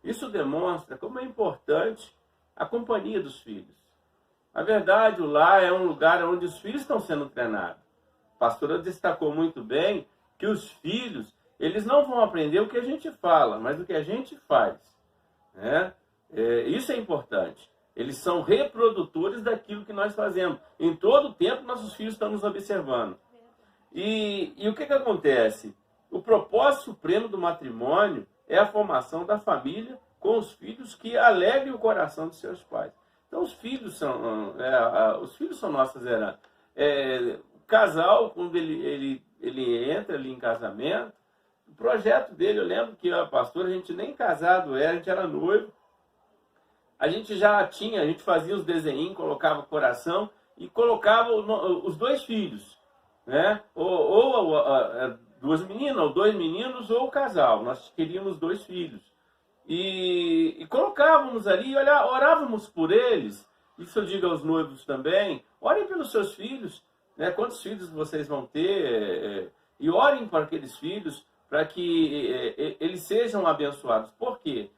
Isso demonstra como é importante a companhia dos filhos. Na verdade, o lar é um lugar onde os filhos estão sendo treinados. A pastora destacou muito bem que os filhos, eles não vão aprender o que a gente fala, mas o que a gente faz, né? Isso é importante. Eles são reprodutores daquilo que nós fazemos. Em todo o tempo, nossos filhos estão nos observando. E o que acontece? O propósito supremo do matrimônio é a formação da família com os filhos que alegrem o coração de seus pais. Então, os filhos são nossas heranças. O casal, quando ele entra ali em casamento, o projeto dele, eu lembro que a pastora, a gente nem casado era, a gente era noivo. A gente fazia os desenhinhos, colocava o coração e colocava os 2 filhos, né? Ou 2 meninas, ou 2 meninos, ou o casal. Nós queríamos 2 filhos. E colocávamos ali, orávamos por eles. Isso eu digo aos noivos também. Orem pelos seus filhos, né? Quantos filhos vocês vão ter? E orem para aqueles filhos, para que eles sejam abençoados. Por quê?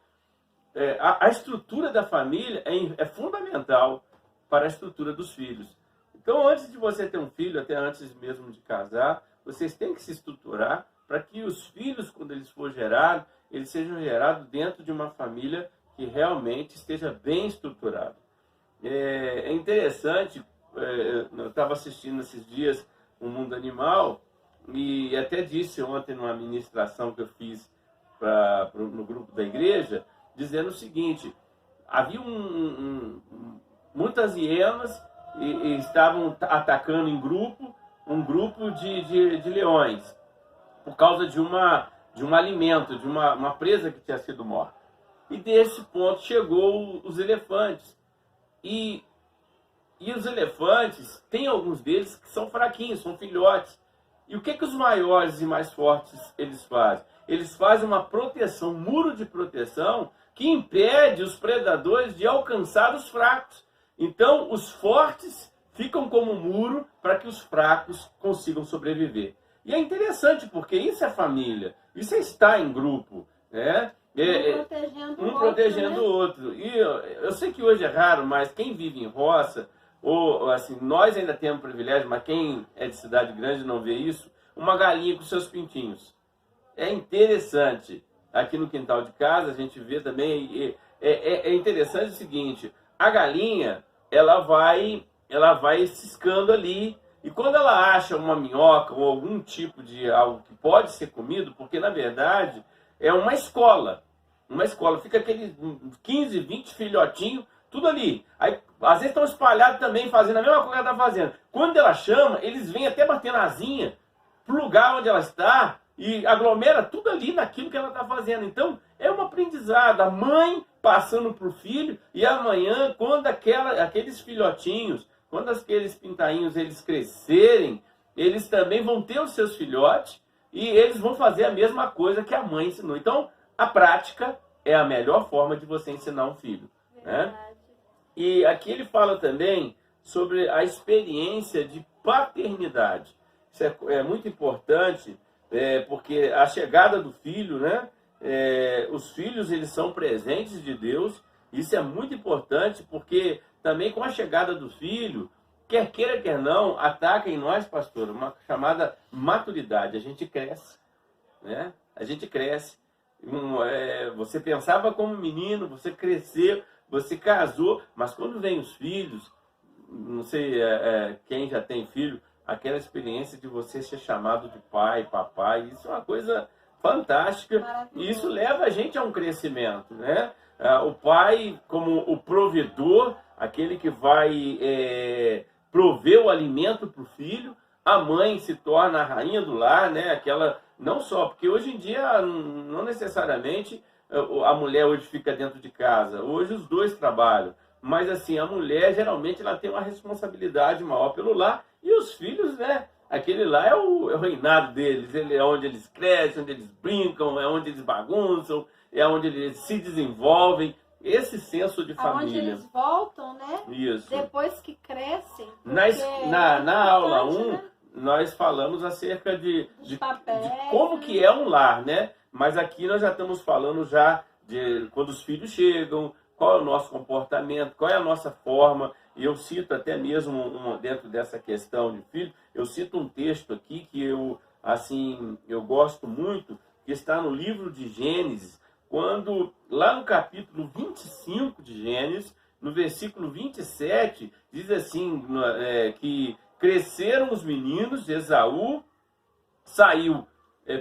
A estrutura da família é fundamental para a estrutura dos filhos. Então, antes de você ter um filho, até antes mesmo de casar, vocês têm que se estruturar para que os filhos, quando eles forem gerados, eles sejam gerados dentro de uma família que realmente esteja bem estruturada. É interessante, eu estava assistindo esses dias O Mundo Animal, e até disse ontem numa ministração que eu fiz no grupo da igreja, dizendo o seguinte: havia muitas hienas e estavam atacando em grupo, um grupo de leões, por causa de um alimento, de uma presa que tinha sido morta. E desse ponto chegou os elefantes. E os elefantes, tem alguns deles que são fraquinhos, são filhotes. E o que os maiores e mais fortes eles fazem? Eles fazem uma proteção, um muro de proteção, que impede os predadores de alcançar os fracos. Então, os fortes ficam como um muro para que os fracos consigam sobreviver. E é interessante, porque isso é família, isso é estar em grupo, né? Um protegendo o outro. E eu sei que hoje é raro, mas quem vive em roça, ou assim, nós ainda temos privilégio, mas quem é de cidade grande não vê isso, uma galinha com seus pintinhos. É interessante. Aqui no quintal de casa a gente vê também, é interessante o seguinte, a galinha, ela vai ciscando ali, e quando ela acha uma minhoca ou algum tipo de algo que pode ser comido, porque na verdade é uma escola, fica aqueles 15, 20 filhotinhos, tudo ali. Aí, às vezes estão espalhados também, fazendo a mesma coisa que ela está fazendo. Quando ela chama, eles vêm até batendo asinha pro lugar onde ela está e aglomera tudo ali naquilo que ela está fazendo. Então, é um aprendizado. A mãe passando pro filho, e amanhã, quando aqueles filhotinhos, quando aqueles pintainhos eles crescerem, eles também vão ter os seus filhotes e eles vão fazer a mesma coisa que a mãe ensinou. Então, a prática é a melhor forma de você ensinar um filho. Né? E aqui ele fala também sobre a experiência de paternidade. Isso é muito importante, porque a chegada do filho, né? Os filhos eles são presentes de Deus. Isso é muito importante, porque também com a chegada do filho, quer queira, quer não, ataca em nós, pastor, uma chamada maturidade. A gente cresce, né? A gente cresce. Você pensava como menino, você cresceu, você casou, mas quando vem os filhos, não sei quem já tem filho, aquela experiência de você ser chamado de pai, papai, isso é uma coisa fantástica. E isso leva a gente a um crescimento, né? O pai como o provedor, aquele que vai prover o alimento para o filho, a mãe se torna a rainha do lar, né? Aquela, não só, porque hoje em dia não necessariamente a mulher hoje fica dentro de casa, hoje os dois trabalham, mas assim, a mulher geralmente ela tem uma responsabilidade maior pelo lar, e os filhos, né? Aquele lá é o reinado deles, é onde eles crescem, onde eles brincam, é onde eles bagunçam, é onde eles se desenvolvem. Esse senso de família. Onde eles voltam, né? Isso. Depois que crescem. Na aula 1, né? Nós falamos acerca de como que é um lar, né? Mas aqui nós já estamos falando já de quando os filhos chegam, qual é o nosso comportamento, qual é a nossa forma. E eu cito até mesmo, dentro dessa questão de filho, eu cito um texto aqui que eu gosto muito, que está no livro de Gênesis, quando, lá no capítulo 25 de Gênesis, no versículo 27, diz assim, que cresceram os meninos, Esaú saiu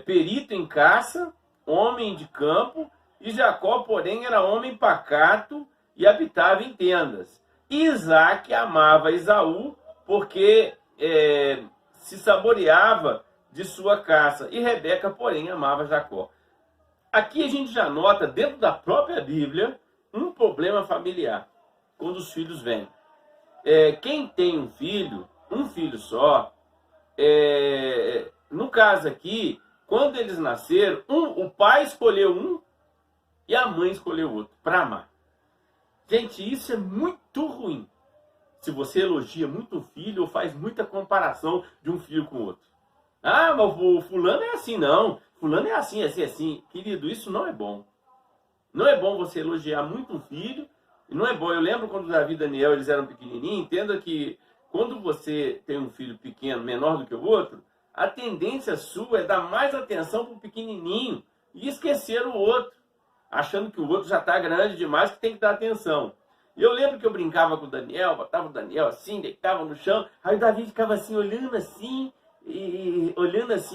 perito em caça, homem de campo, e Jacó, porém, era homem pacato e habitava em tendas. Isaac amava Esaú porque se saboreava de sua caça, e Rebeca, porém, amava Jacó. Aqui a gente já nota, dentro da própria Bíblia, um problema familiar, quando os filhos vêm. Quem tem um filho só, no caso aqui, quando eles nasceram, o pai escolheu um e a mãe escolheu outro, para amar. Gente, isso é muito ruim. Se você elogia muito o filho ou faz muita comparação de um filho com o outro. Ah, mas o fulano é assim, não. Fulano é assim, assim, assim. Querido, isso não é bom. Não é bom você elogiar muito um filho. Não é bom. Eu lembro quando Davi e Daniel eles eram pequenininhos. Entenda que quando você tem um filho pequeno, menor do que o outro, a tendência sua é dar mais atenção para o pequenininho e esquecer o outro, achando que o outro já está grande demais, que tem que dar atenção. E eu lembro que eu brincava com o Daniel, botava o Daniel assim, deitava no chão, aí o Davi ficava assim, olhando assim,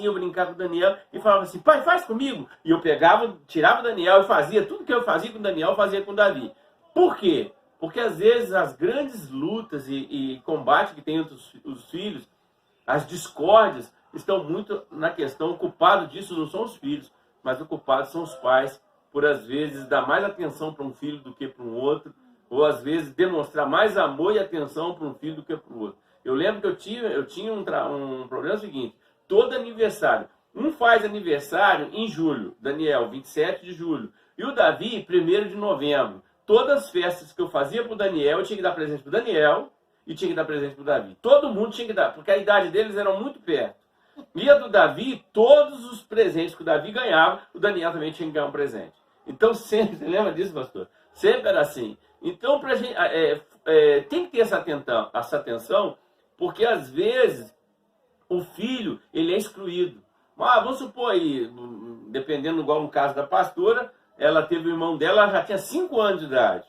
eu brincava com o Daniel e falava assim, pai, faz comigo. E eu pegava, tirava o Daniel e fazia tudo que eu fazia com o Daniel, eu fazia com o Davi. Por quê? Porque às vezes as grandes lutas e combate que tem entre os filhos, as discórdias, estão muito na questão, o culpado disso não são os filhos, mas o culpado são os pais, por às vezes dar mais atenção para um filho do que para um outro, ou às vezes demonstrar mais amor e atenção para um filho do que para o outro. Eu lembro que eu tinha um problema seguinte, todo aniversário, um faz aniversário em julho, Daniel, 27 de julho, e o Davi, 1º de novembro. Todas as festas que eu fazia para o Daniel, eu tinha que dar presente para o Daniel e tinha que dar presente para o Davi. Todo mundo tinha que dar, porque a idade deles era muito perto. E a do Davi, todos os presentes que o Davi ganhava, o Daniel também tinha que ganhar um presente. Então sempre, você lembra disso, pastor? Sempre era assim. Então pra gente, tem que ter essa atenção, porque às vezes o filho ele é excluído. Vamos supor aí, dependendo, igual no caso da pastora, ela teve o irmão dela, ela já tinha 5 anos de idade.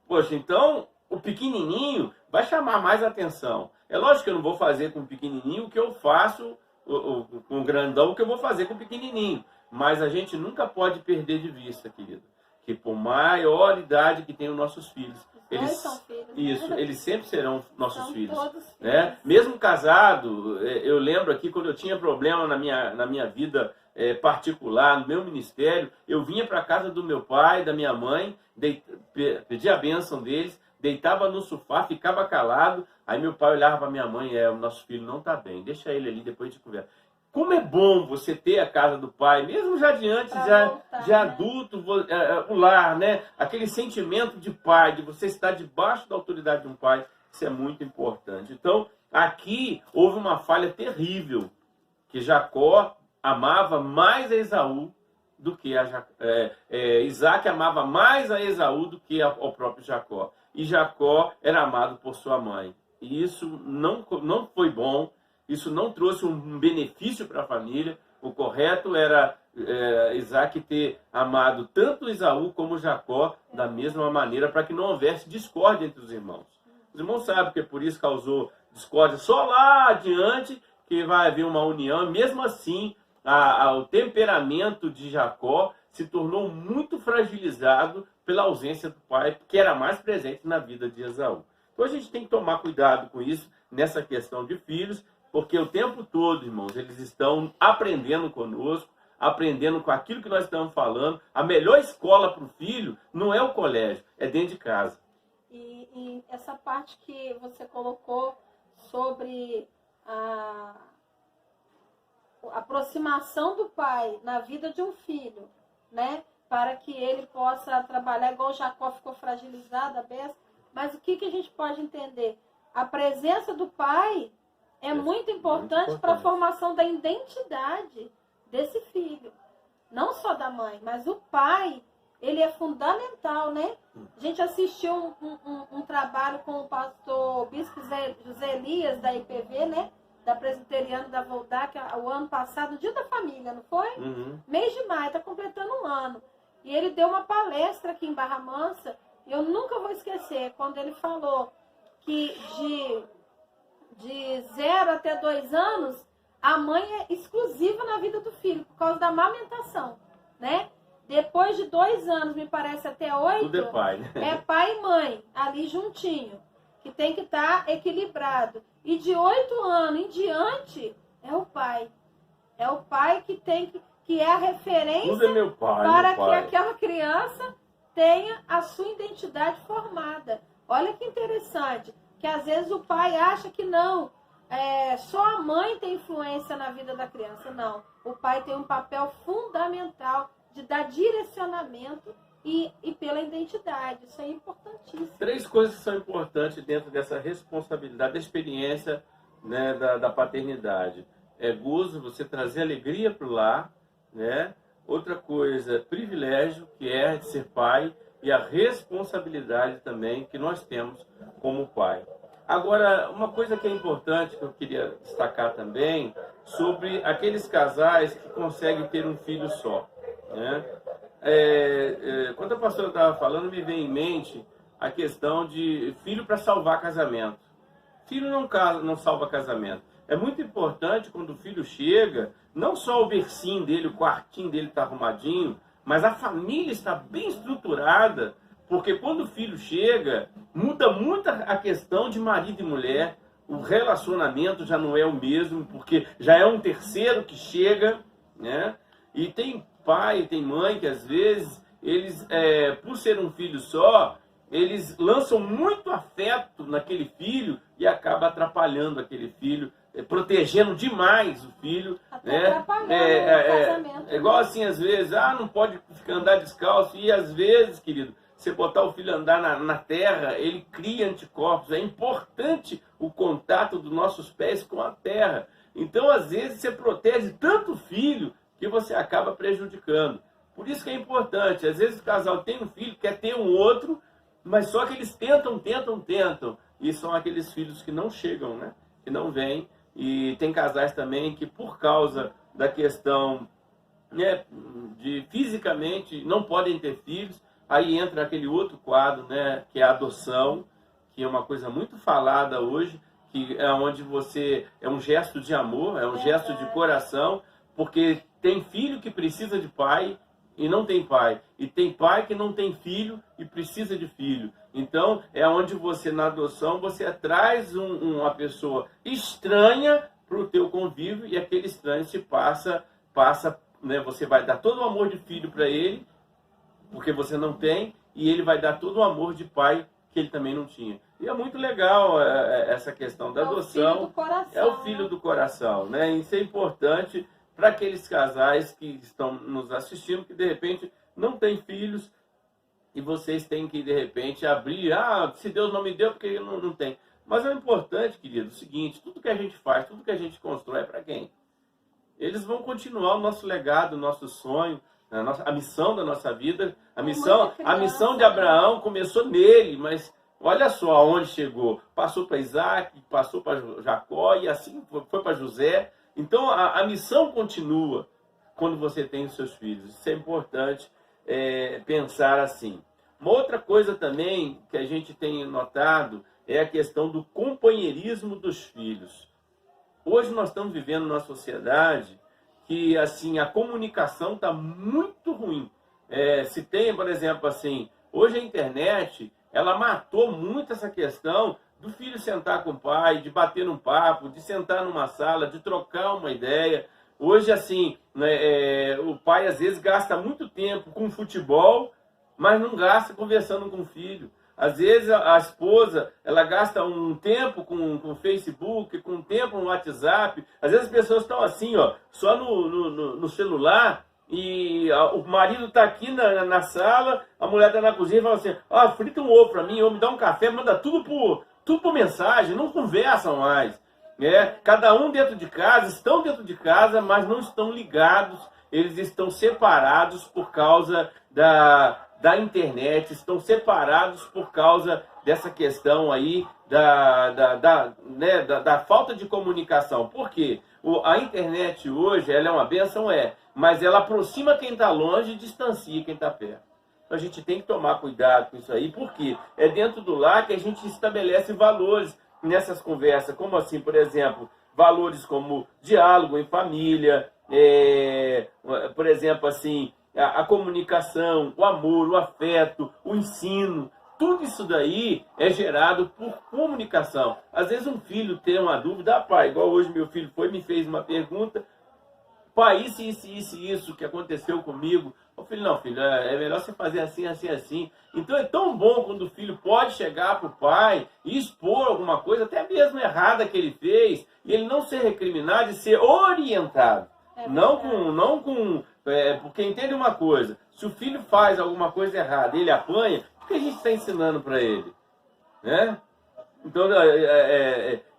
Poxa, então o pequenininho vai chamar mais atenção. É lógico que eu não vou fazer com o pequenininho o que eu faço com o grandão, o que eu vou fazer com o pequenininho. Mas a gente nunca pode perder de vista, querido, que por maior idade que tenham nossos filhos, eles sempre serão nossos filhos. Né? Mesmo casado, eu lembro aqui quando eu tinha problema na minha vida particular, no meu ministério, eu vinha para a casa do meu pai, da minha mãe, pedia a bênção deles, deitava no sofá, ficava calado, aí meu pai olhava para minha mãe, o nosso filho não está bem, deixa ele ali, depois a gente conversa. Como é bom você ter a casa do pai, mesmo já diante de adulto, o lar, né? Aquele sentimento de pai, de você estar debaixo da autoridade de um pai, isso é muito importante. Então, aqui houve uma falha terrível, que Jacó amava mais a Esaú do que Isaac amava mais a Esaú do que ao próprio Jacó. E Jacó era amado por sua mãe. E isso não foi bom. Isso não trouxe um benefício para a família. O correto era Isaac ter amado tanto Esaú como Jacó da mesma maneira, para que não houvesse discórdia entre os irmãos. Os irmãos sabem que por isso causou discórdia só lá adiante, que vai haver uma união. Mesmo assim, o temperamento de Jacó se tornou muito fragilizado pela ausência do pai, que era mais presente na vida de Esaú. Então a gente tem que tomar cuidado com isso, nessa questão de filhos, porque o tempo todo, irmãos, eles estão aprendendo conosco, aprendendo com aquilo que nós estamos falando. A melhor escola para o filho não é o colégio, é dentro de casa. E essa parte que você colocou sobre a aproximação do pai na vida de um filho, né? Para que ele possa trabalhar, igual Jacó ficou fragilizado, a besta. Mas o que a gente pode entender? A presença do pai é muito importante para a formação da identidade desse filho. Não só da mãe, mas o pai, ele é fundamental, né? A gente assistiu um trabalho com o pastor Bispo José Elias, da IPV, né? Da Presbiteriana da Voldac, o ano passado, Dia da Família, não foi? Uhum. Mês de maio, está completando um ano. E ele deu uma palestra aqui em Barra Mansa, e eu nunca vou esquecer, quando ele falou que de 0 até 2 anos, a mãe é exclusiva na vida do filho, por causa da amamentação, né? Depois de 2 anos, me parece até 8, tudo é pai, né? É pai e mãe, ali juntinho, que tem que estar equilibrado. E de 8 anos em diante, é o pai. É o pai que é a referência tudo é meu pai, para meu pai. que aquela criança tenha a sua identidade formada. Olha que interessante, que às vezes o pai acha que não, só a mãe tem influência na vida da criança. Não, o pai tem um papel fundamental de dar direcionamento e pela identidade. Isso é importantíssimo. 3 coisas que são importantes dentro dessa responsabilidade, da experiência, né, da paternidade. É gozo, você trazer alegria para o lar, né? Outra coisa, privilégio, que é de ser pai, e a responsabilidade também que nós temos como pai. Agora, uma coisa que é importante, que eu queria destacar também, sobre aqueles casais que conseguem ter um filho só, né? Quando a pastora estava falando, me veio em mente a questão de filho para salvar casamento. Filho não salva casamento. É muito importante quando o filho chega, não só o bercinho dele, o quartinho dele está arrumadinho, mas a família está bem estruturada, porque quando o filho chega, muda muito a questão de marido e mulher, o relacionamento já não é o mesmo, porque já é um terceiro que chega, né? E tem pai, tem mãe que às vezes, eles, por ser um filho só, eles lançam muito afeto naquele filho e acaba atrapalhando aquele filho, protegendo demais o filho. Até né? atrapalhando o casamento. É igual assim, às vezes, não pode ficar andar descalço, e às vezes, querido, você botar o filho andar na terra, ele cria anticorpos. É importante o contato dos nossos pés com a terra. Então, às vezes, você protege tanto o filho que você acaba prejudicando. Por isso que é importante. Às vezes o casal tem um filho, quer ter um outro, mas só que eles tentam. E são aqueles filhos que não chegam, né? Que não vêm. E tem casais também que, por causa da questão, né, de fisicamente não podem ter filhos, aí entra aquele outro quadro, né, que é a adoção, que é uma coisa muito falada hoje, que é onde você é um gesto de amor, é um gesto de coração, porque tem filho que precisa de pai e não tem pai, e tem pai que não tem filho e precisa de filho. Então é onde você, na adoção, você traz uma pessoa estranha para o teu convívio, e aquele estranho se passa, né, você vai dar todo o amor de filho para ele, porque você não tem, e ele vai dar todo o amor de pai que ele também não tinha. E é muito legal essa questão da adoção. É o filho do coração, né? Isso é importante para aqueles casais que estão nos assistindo, que de repente não têm filhos, e vocês têm que, de repente, abrir, se Deus não me deu, porque ele não tem. Mas é importante, querido, o seguinte: tudo que a gente faz, tudo que a gente constrói é para quem? Eles vão continuar o nosso legado, o nosso sonho, a missão da nossa vida. A missão de Abraão começou nele, mas olha só aonde chegou. Passou para Isaac, passou para Jacó, e assim foi para José. Então a missão continua quando você tem os seus filhos. Isso é importante pensar assim. Uma outra coisa também que a gente tem notado é a questão do companheirismo dos filhos. Hoje nós estamos vivendo numa sociedade que, assim, a comunicação está muito ruim. Se tem, por exemplo, assim, hoje a internet, ela matou muito essa questão do filho sentar com o pai, de bater num papo, de sentar numa sala, de trocar uma ideia. Hoje, assim, o pai às vezes gasta muito tempo com futebol, mas não gasta conversando com o filho. Às vezes a esposa, ela gasta um tempo com Facebook, com um tempo no WhatsApp. Às vezes as pessoas estão assim, só no celular, e o marido está aqui na sala, a mulher está na cozinha e fala assim: frita um ovo para mim, ou me dá um café, manda tudo por mensagem, não conversam mais. Cada um dentro de casa, estão dentro de casa, mas não estão ligados, eles estão separados por causa da internet, estão separados por causa dessa questão aí da falta de comunicação. Por quê? A internet hoje, ela é uma bênção, mas ela aproxima quem está longe e distancia quem está perto. Então a gente tem que tomar cuidado com isso aí, porque é dentro do lar que a gente estabelece valores nessas conversas, como assim, por exemplo, valores como diálogo em família, por exemplo, assim, a comunicação, o amor, o afeto, o ensino. Tudo isso daí é gerado por comunicação. Às vezes um filho tem uma dúvida: pai, igual hoje meu filho me fez uma pergunta: pai, isso que aconteceu comigo. Eu falei: não, filho, é melhor você fazer assim, assim, assim. Então é tão bom quando o filho pode chegar para o pai e expor alguma coisa, até mesmo errada que ele fez, e ele não ser recriminado e ser orientado. Porque entende uma coisa: se o filho faz alguma coisa errada e ele apanha, o que a gente está ensinando para ele? Né? Então,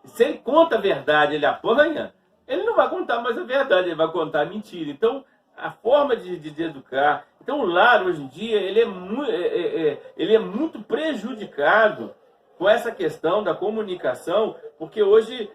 se ele conta a verdade, ele apanha, ele não vai contar mais a verdade, ele vai contar a mentira. Então, a forma de educar. Então, o lar, hoje em dia, ele é muito prejudicado com essa questão da comunicação, porque hoje,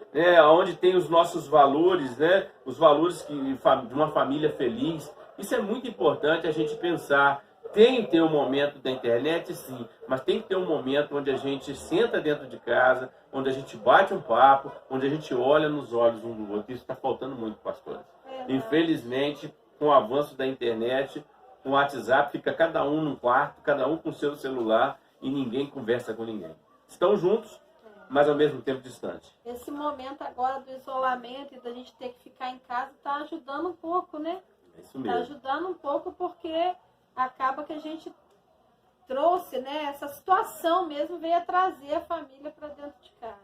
onde tem os nossos valores, né, os valores de uma família feliz, isso é muito importante a gente pensar. Tem que ter um momento da internet, sim, mas tem que ter um momento onde a gente senta dentro de casa, onde a gente bate um papo, onde a gente olha nos olhos um do outro. Isso está faltando muito, pastores. Infelizmente, com o avanço da internet, o WhatsApp, fica cada um num quarto, cada um com o seu celular, e ninguém conversa com ninguém. Estão juntos, mas ao mesmo tempo distantes. Esse momento agora do isolamento e da gente ter que ficar em casa está ajudando um pouco, né? É isso mesmo. Está ajudando um pouco porque acaba que a gente trouxe, né? Essa situação mesmo veio a trazer a família para dentro de casa.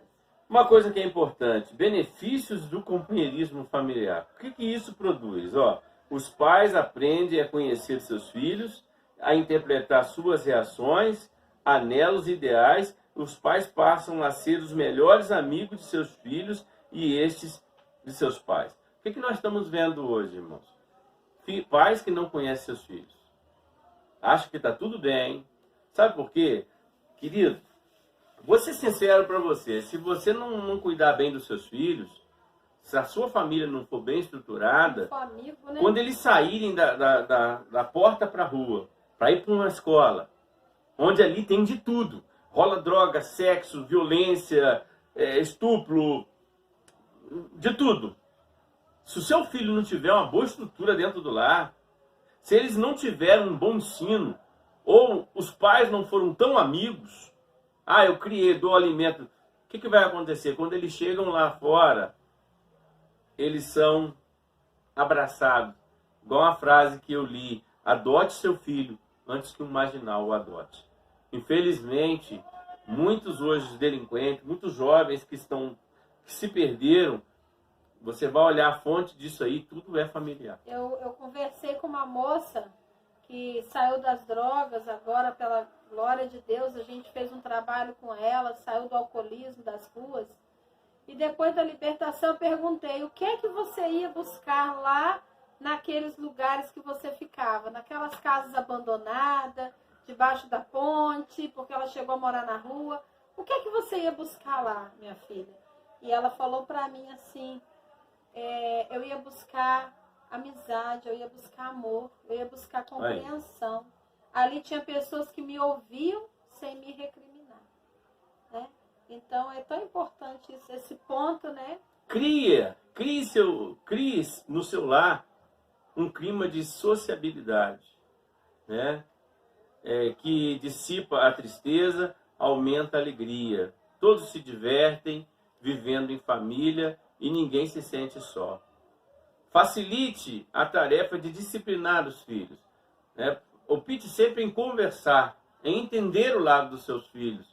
Uma coisa que é importante: benefícios do companheirismo familiar. O que isso produz? Os pais aprendem a conhecer seus filhos, a interpretar suas reações, anelos e ideais. Os pais passam a ser os melhores amigos de seus filhos e estes de seus pais. O que nós estamos vendo hoje, irmãos? Pais que não conhecem seus filhos. acha que está tudo bem. Sabe por quê? Querido, vou ser sincero para você, se você não cuidar bem dos seus filhos, se a sua família não for bem estruturada, amigo, né? quando eles saírem da porta para a rua, para ir para uma escola, onde ali tem de tudo, rola droga, sexo, violência, estupro, de tudo. Se o seu filho não tiver uma boa estrutura dentro do lar, se eles não tiverem um bom ensino, ou os pais não foram tão amigos, eu criei, dou alimento, o que vai acontecer? Quando eles chegam lá fora, eles são abraçados. Igual a frase que eu li, adote seu filho antes que um marginal o adote. Infelizmente, muitos hoje delinquentes, muitos jovens que se perderam, você vai olhar a fonte disso aí, tudo é familiar. Eu conversei com uma moça que saiu das drogas, agora, pela glória de Deus, a gente fez um trabalho com ela, saiu do alcoolismo, das ruas. E depois da libertação eu perguntei, o que é que você ia buscar lá naqueles lugares que você ficava? Naquelas casas abandonadas, debaixo da ponte, porque ela chegou a morar na rua. O que é que você ia buscar lá, minha filha? E ela falou para mim assim, eu ia buscar amizade, eu ia buscar amor, eu ia buscar compreensão. Ali tinha pessoas que me ouviam sem me recriminar, né? Então é tão importante esse ponto, né? Crie no seu lar um clima de sociabilidade, né? Que dissipa a tristeza, aumenta a alegria. Todos se divertem, vivendo em família e ninguém se sente só. Facilite a tarefa de disciplinar os filhos, né? Opte sempre em conversar, em entender o lado dos seus filhos.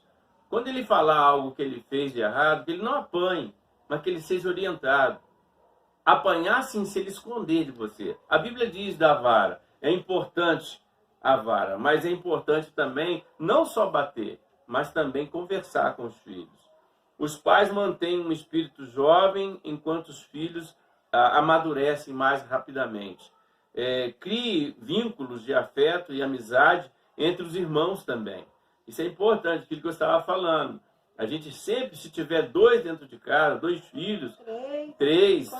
Quando ele falar algo que ele fez de errado, que ele não apanhe, mas que ele seja orientado. Apanhar, sim, se ele esconder de você. A Bíblia diz da vara. É importante a vara, mas é importante também não só bater, mas também conversar com os filhos. Os pais mantêm um espírito jovem, enquanto os filhos amadurecem mais rapidamente. Crie vínculos de afeto e amizade entre os irmãos também. Isso é importante, aquilo que eu estava falando. A gente sempre, se tiver 2 dentro de casa, 2 filhos, 3,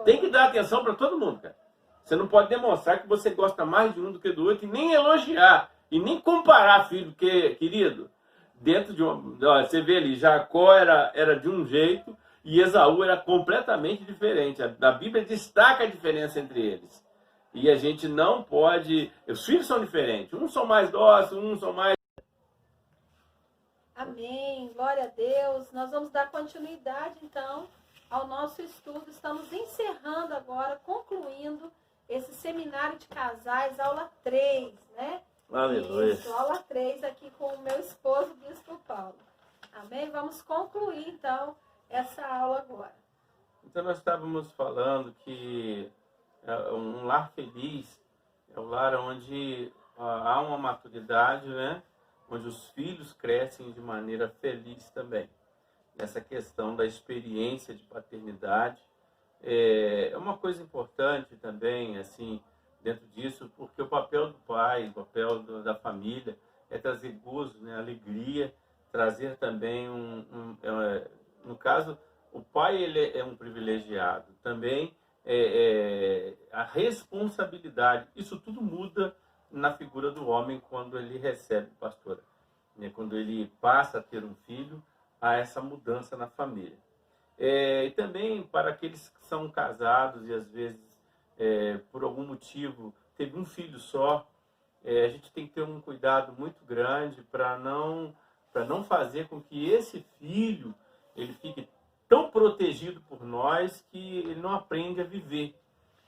tem que dar atenção para todo mundo, cara. Você não pode demonstrar que você gosta mais de um do que do outro, e nem elogiar, e nem comparar filho, porque, querido, dentro de você vê ali, Jacó era de um jeito, e Esaú era completamente diferente. A Bíblia destaca a diferença entre eles. E a gente não pode... Os filhos são diferentes. Uns são mais dóceis, uns são mais... Amém, glória a Deus. Nós vamos dar continuidade, então, ao nosso estudo. Estamos encerrando agora, concluindo esse seminário de casais, aula 3, né? Aleluia. Isso, aula 3 aqui com o meu esposo, Bispo Paulo. Amém? Vamos concluir, então, essa aula agora. Então, nós estávamos falando que um lar feliz é o lar onde há uma maturidade, né? Onde os filhos crescem de maneira feliz também. Essa questão da experiência de paternidade é uma coisa importante também, assim, dentro disso, porque o papel do pai, o papel da família é trazer gozo, né, alegria, trazer também no caso, o pai ele é um privilegiado, também a responsabilidade, isso tudo muda na figura do homem quando ele recebe pastora, né? Quando ele passa a ter um filho, há essa mudança na família. E também para aqueles que são casados e às vezes, por algum motivo, teve um filho só, a gente tem que ter um cuidado muito grande para não fazer com que esse filho ele fique tão protegido por nós que ele não aprende a viver,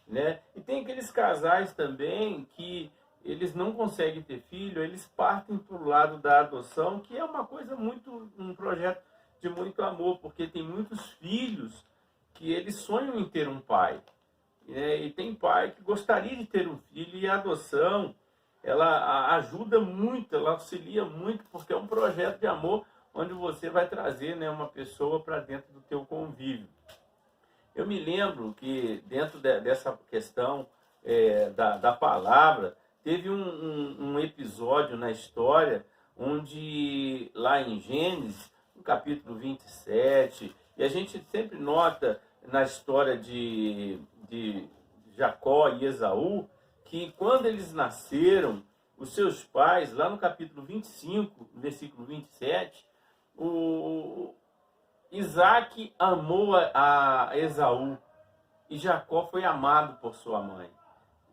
né? E tem aqueles casais também que eles não conseguem ter filho, eles partem para o lado da adoção, que é uma coisa um projeto de muito amor, porque tem muitos filhos que eles sonham em ter um pai, e tem pai que gostaria de ter um filho, e a adoção, ela ajuda muito, ela auxilia muito, porque é um projeto de amor, onde você vai trazer, né, uma pessoa para dentro do teu convívio. Eu me lembro que dentro dessa questão da palavra, teve um episódio na história onde, lá em Gênesis, no capítulo 27, e a gente sempre nota na história de Jacó e Esaú, que quando eles nasceram, os seus pais, lá no capítulo 25, versículo 27, o Isaac amou a Esaú e Jacó foi amado por sua mãe.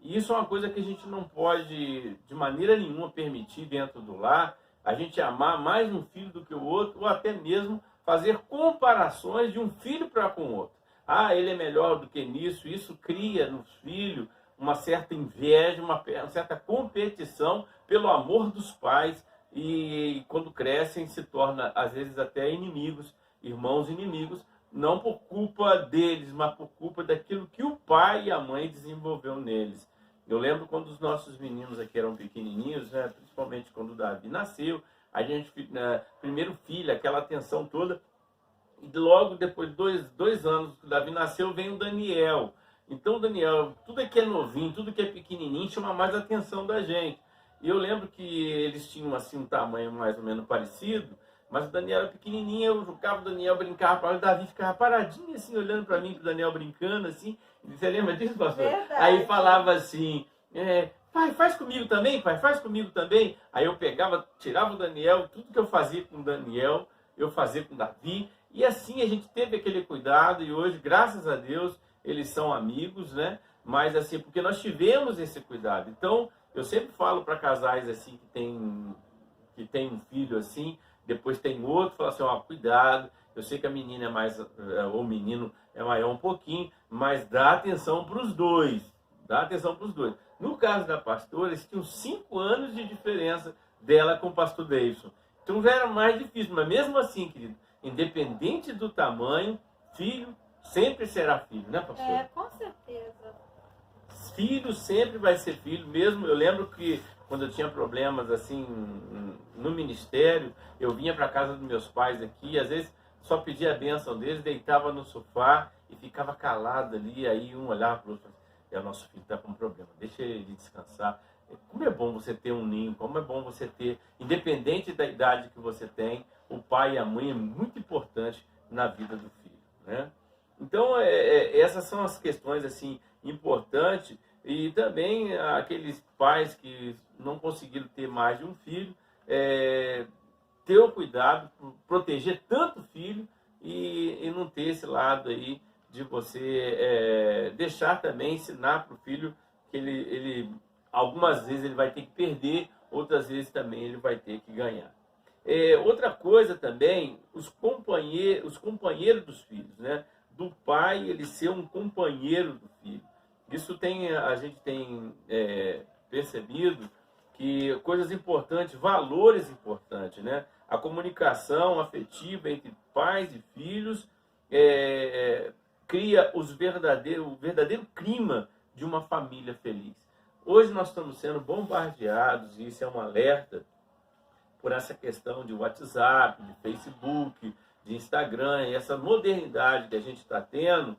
E isso é uma coisa que a gente não pode, de maneira nenhuma, permitir dentro do lar, a gente amar mais um filho do que o outro, ou até mesmo fazer comparações de um filho para com o outro. Ah, ele é melhor do que nisso, isso cria nos filhos uma certa inveja, uma certa competição pelo amor dos pais, e quando crescem se torna, às vezes, até inimigos, irmãos inimigos, não por culpa deles, mas por culpa daquilo que o pai e a mãe desenvolveu neles. Eu lembro quando os nossos meninos aqui eram pequenininhos, né, principalmente quando o Davi nasceu, a gente, primeiro filho, aquela atenção toda, e logo depois de dois anos que o Davi nasceu, vem o Daniel. Então, Daniel, tudo que é novinho, tudo que é pequenininho, chama mais a atenção da gente. E eu lembro que eles tinham assim um tamanho mais ou menos parecido, mas o Daniel era pequenininho, eu jogava o Daniel, brincava para o Davi ficava paradinho assim, olhando para mim, para o Daniel brincando assim. Você lembra disso, pastor? Verdade. Aí falava assim, pai, faz comigo também, pai, faz comigo também. Aí eu pegava, tirava o Daniel, tudo que eu fazia com o Daniel, eu fazia com o Davi. E assim a gente teve aquele cuidado e hoje, graças a Deus, eles são amigos, né? Mas assim, porque nós tivemos esse cuidado. Então, eu sempre falo para casais assim que tem um filho assim, depois tem outro, fala assim, ó, cuidado. Eu sei que a menina é mais, ou o menino é maior um pouquinho, mas dá atenção para os dois. Dá atenção para os dois. No caso da pastora, eles tinham 5 anos de diferença dela com o pastor Davidson. Então já era mais difícil, mas mesmo assim, querido, independente do tamanho, filho sempre será filho, né, pastor? Com certeza. Filho sempre vai ser filho, mesmo. Eu lembro que quando eu tinha problemas assim no ministério, eu vinha para casa dos meus pais aqui, às vezes só pedia a bênção deles, deitava no sofá e ficava calado ali, aí um olhava para o outro e falava, o nosso filho está com um problema, deixa ele descansar. Como é bom você ter um ninho, como é bom você ter, independente da idade que você tem, o pai e a mãe é muito importante na vida do filho, né? Então, essas são as questões assim importantes. E também aqueles pais que não conseguiram ter mais de um filho, ter o cuidado, proteger tanto o filho e não ter esse lado aí de você deixar também ensinar para o filho que ele algumas vezes ele vai ter que perder, outras vezes também ele vai ter que ganhar. Outra coisa também, os companheiros dos filhos, né? Do pai ele ser um companheiro do filho. Isso a gente tem percebido que coisas importantes, valores importantes, né? A comunicação afetiva entre pais e filhos cria o verdadeiro clima de uma família feliz. Hoje nós estamos sendo bombardeados, e isso é um alerta, por essa questão de WhatsApp, de Facebook, de Instagram, e essa modernidade que a gente está tendo.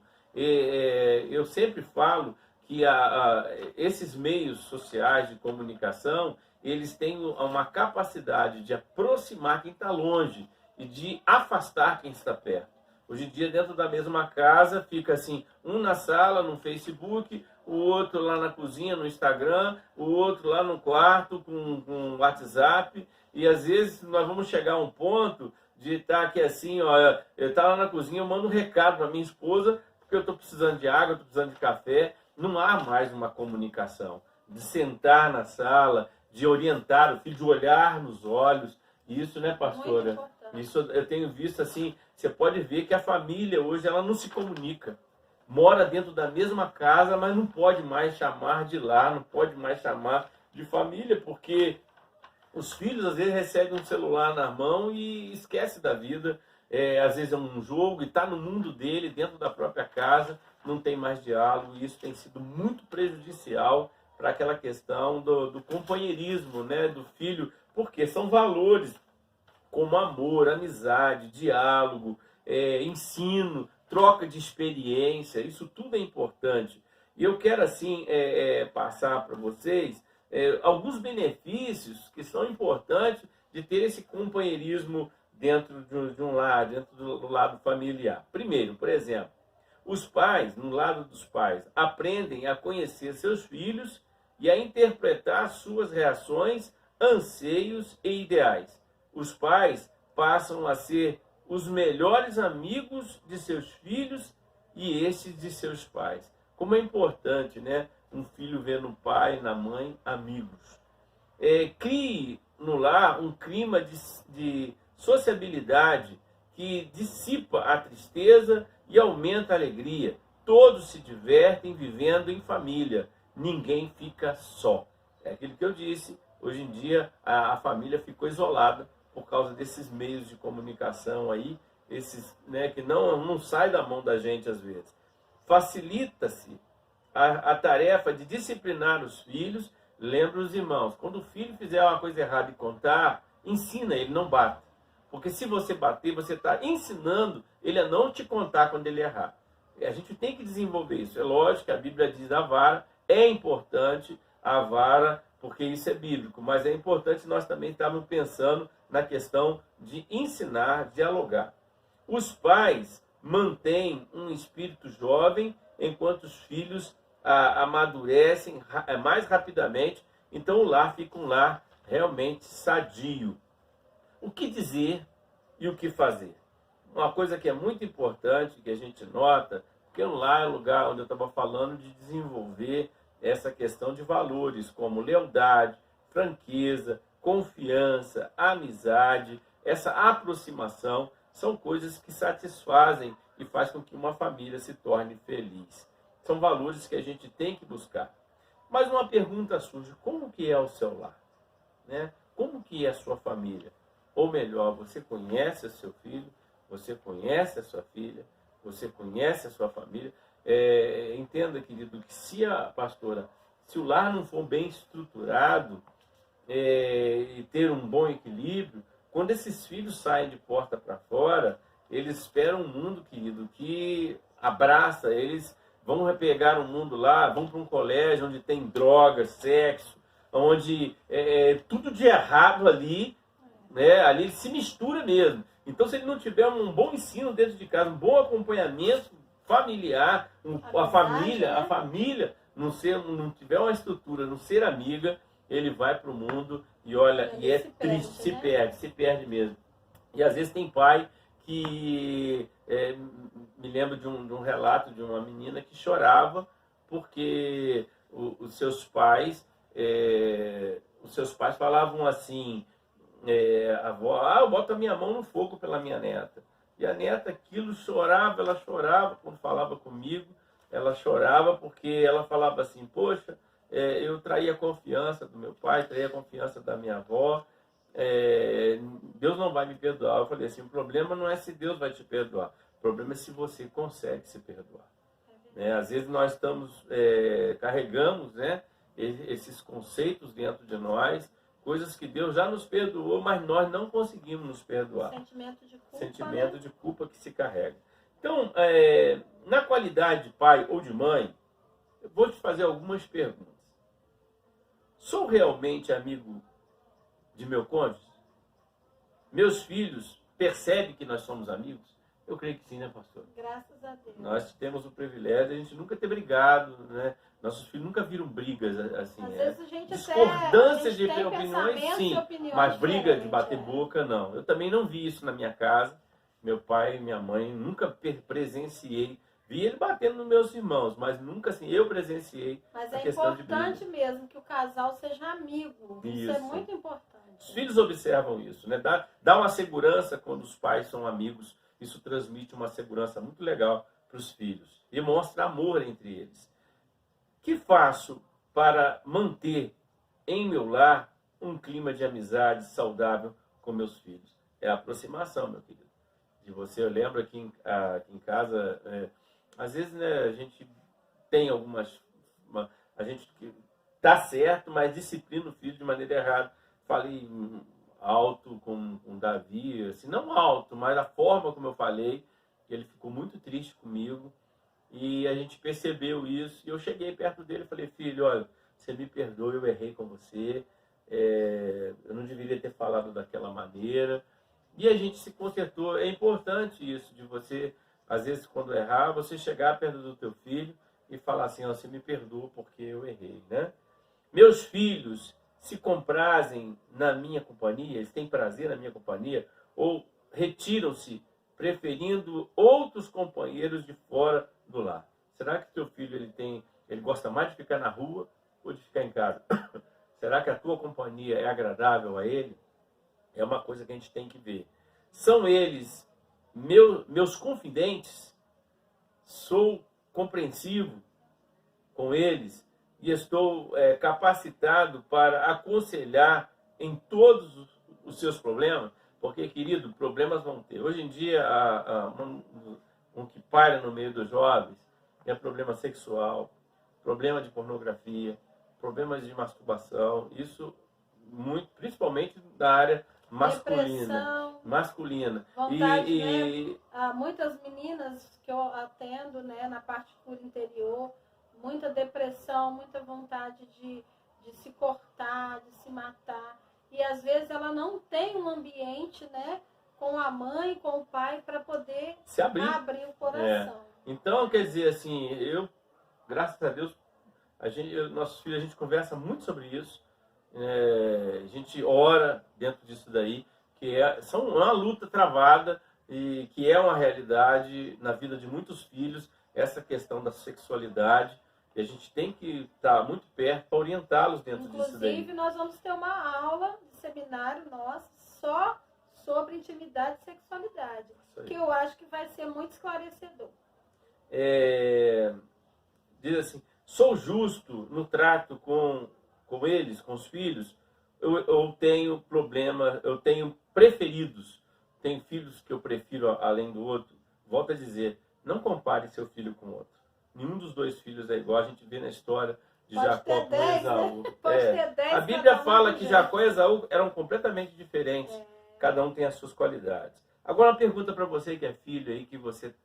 Eu sempre falo que esses meios sociais de comunicação, eles têm uma capacidade de aproximar quem está longe e de afastar quem está perto. Hoje em dia, dentro da mesma casa, fica assim, um na sala, no Facebook, o outro lá na cozinha, no Instagram, o outro lá no quarto com WhatsApp, e às vezes nós vamos chegar a um ponto de estar aqui assim, ó, eu estou lá na cozinha, eu mando um recado para minha esposa, porque eu estou precisando de água, estou precisando de café. Não há mais uma comunicação, de sentar na sala, de orientar o filho, de olhar nos olhos. Isso, né, pastora? Isso eu tenho visto assim, você pode ver que a família hoje ela não se comunica. Mora dentro da mesma casa, mas não pode mais chamar de lar, não pode mais chamar de família, porque os filhos às vezes recebem um celular na mão e esquece da vida. Às vezes é um jogo e está no mundo dele, dentro da própria casa, não tem mais diálogo, e isso tem sido muito prejudicial para aquela questão do companheirismo, né, do filho, porque são valores como amor, amizade, diálogo, ensino, troca de experiência, isso tudo é importante. E eu quero assim passar para vocês alguns benefícios que são importantes de ter esse companheirismo dentro de um lar, dentro do lado familiar. Primeiro, por exemplo, os pais, no lado dos pais, aprendem a conhecer seus filhos e a interpretar suas reações, anseios e ideais. Os pais passam a ser os melhores amigos de seus filhos e esses de seus pais. Como é importante, né? Um filho ver no pai e na mãe amigos. Crie no lar um clima de sociabilidade que dissipa a tristeza e aumenta a alegria. Todos se divertem vivendo em família. Ninguém fica só. É aquilo que eu disse. Hoje em dia a família ficou isolada por causa desses meios de comunicação aí, esses, né, que não sai da mão da gente às vezes. Facilita-se a tarefa de disciplinar os filhos. Lembra os irmãos, quando o filho fizer uma coisa errada e contar, ensina ele, não bate. Porque se você bater, você está ensinando ele a não te contar quando ele errar. A gente tem que desenvolver isso. É lógico que a Bíblia diz a vara, é importante a vara, porque isso é bíblico, mas é importante nós também estarmos pensando na questão de ensinar, dialogar. Os pais mantêm um espírito jovem, enquanto os filhos amadurecem mais rapidamente, então o lar fica um lar realmente sadio. O que dizer e o que fazer? Uma coisa que é muito importante, que a gente nota, porque lá é o lugar onde eu estava falando de desenvolver essa questão de valores, como lealdade, franqueza, confiança, amizade, essa aproximação, são coisas que satisfazem e faz com que uma família se torne feliz. São valores que a gente tem que buscar. Mas uma pergunta surge, como que é o seu lar? Né? Como que é a sua família? Ou melhor, você conhece o seu filho, você conhece a sua filha, você conhece a sua família. Entenda, querido, que se o lar não for bem estruturado e ter um bom equilíbrio, quando esses filhos saem de porta para fora, eles esperam um mundo, querido, que abraça, eles vão pegar um mundo lá, vão para um colégio onde tem drogas, sexo, onde tudo de errado ali, né? Ali ele se mistura mesmo. Então, se ele não tiver um bom ensino dentro de casa, um bom acompanhamento familiar, a família não tiver uma estrutura, não ser amiga, ele vai para o mundo e olha, e é triste, se perde mesmo. E às vezes tem pai que me lembro de um relato de uma menina que chorava porque os seus pais falavam assim, a avó, eu boto a minha mão no fogo pela minha neta. E a neta, aquilo ela chorava quando falava comigo, ela chorava porque ela falava assim, poxa, eu traí a confiança do meu pai, traí a confiança da minha avó, Deus não vai me perdoar. Eu falei assim, o problema não é se Deus vai te perdoar, o problema é se você consegue se perdoar. Às vezes nós carregamos, né, esses conceitos dentro de nós, coisas que Deus já nos perdoou, mas nós não conseguimos nos perdoar. Sentimento de culpa que se carrega. Então, na qualidade de pai ou de mãe, eu vou te fazer algumas perguntas. Sou realmente amigo de meu cônjuge? Meus filhos percebem que nós somos amigos? Eu creio que sim, né, pastor? Graças a Deus. Nós temos o privilégio de a gente nunca ter brigado, né? Nossos filhos nunca viram brigas assim. Às vezes a gente discordâncias de opiniões, sim. Mas briga de bater diferente, boca, não. Eu também não vi isso na minha casa. Meu pai e minha mãe nunca presenciei. Vi ele batendo nos meus irmãos, mas nunca assim, eu presenciei Mas a é questão de importante briga. mesmo que o casal seja amigo. Isso é muito importante. Os filhos observam isso, né? Dá uma segurança quando os pais são amigos. Isso transmite uma segurança muito legal para os filhos. E mostra amor entre eles. O que faço para manter em meu lar um clima de amizade saudável com meus filhos? É a aproximação, meu querido. De você, eu lembro aqui em casa, às vezes, né, a gente tem a gente tá certo, mas disciplina o filho de maneira errada. Falei alto com Davi, assim, não alto, mas a forma como eu falei, ele ficou muito triste comigo. E a gente percebeu isso, e eu cheguei perto dele e falei, filho, olha, você me perdoa, eu errei com você, eu não deveria ter falado daquela maneira. E a gente se consertou. É importante isso, de você, às vezes, quando errar, você chegar perto do teu filho e falar assim, ó, você me perdoa porque eu errei, né? Meus filhos se comprazem na minha companhia, eles têm prazer na minha companhia, ou retiram-se, preferindo outros companheiros de fora do lar. Será que teu filho ele gosta mais de ficar na rua ou de ficar em casa? Será que a tua companhia é agradável a ele? É uma coisa que a gente tem que ver. São eles meus confidentes? Sou compreensivo com eles e estou capacitado para aconselhar em todos os seus problemas? Porque, querido, problemas vão ter. Hoje em dia, um que paira no meio dos jovens é problema sexual, problema de pornografia, problemas de masturbação, isso muito, principalmente da área masculina. Vontade, né? Muitas meninas que eu atendo, né, na parte pura interior, muita depressão, muita vontade de se cortar, de se matar. E às vezes ela não tem um ambiente, né, com a mãe, com o pai, para poder se abrir o coração. Então, quer dizer assim, graças a Deus, nossos filhos, a gente conversa muito sobre isso, a gente ora dentro disso daí, que são uma luta travada e que é uma realidade na vida de muitos filhos, essa questão da sexualidade, e a gente tem que estar muito perto para orientá-los dentro disso daí. Inclusive, nós vamos ter uma aula de seminário nosso só sobre intimidade e sexualidade, que eu acho que vai ser muito esclarecedor. Diz assim, sou justo no trato com eles, com os filhos, eu tenho problema, eu tenho preferidos, tenho filhos que eu prefiro além do outro. Volto a dizer, não compare seu filho com outro. Nenhum dos dois filhos é igual, a gente vê na história de Jacó com Esaú. A Bíblia fala que Jacó e Esaú eram completamente diferentes, cada um tem as suas qualidades. Agora uma pergunta para você que é filho aí, que você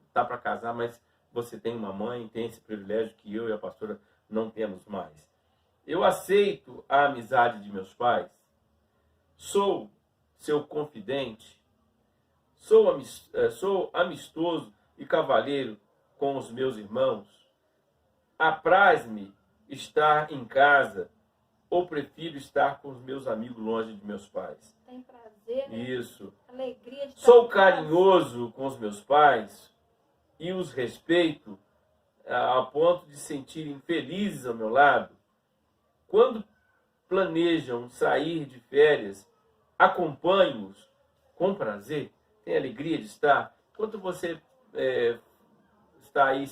está para casar, mas você tem uma mãe, tem esse privilégio que eu e a pastora não temos mais. Eu aceito a amizade de meus pais? Sou seu confidente? Sou amistoso e cavalheiro com os meus irmãos? Apraz-me estar em casa ou prefiro estar com os meus amigos longe de meus pais? Tem prazer, né? Isso. Alegria de Sou carinhoso com os meus pais e os respeito a ponto de sentirem felizes ao meu lado? Quando planejam sair de férias, acompanho-os com prazer? Tem alegria de estar? Enquanto você está aí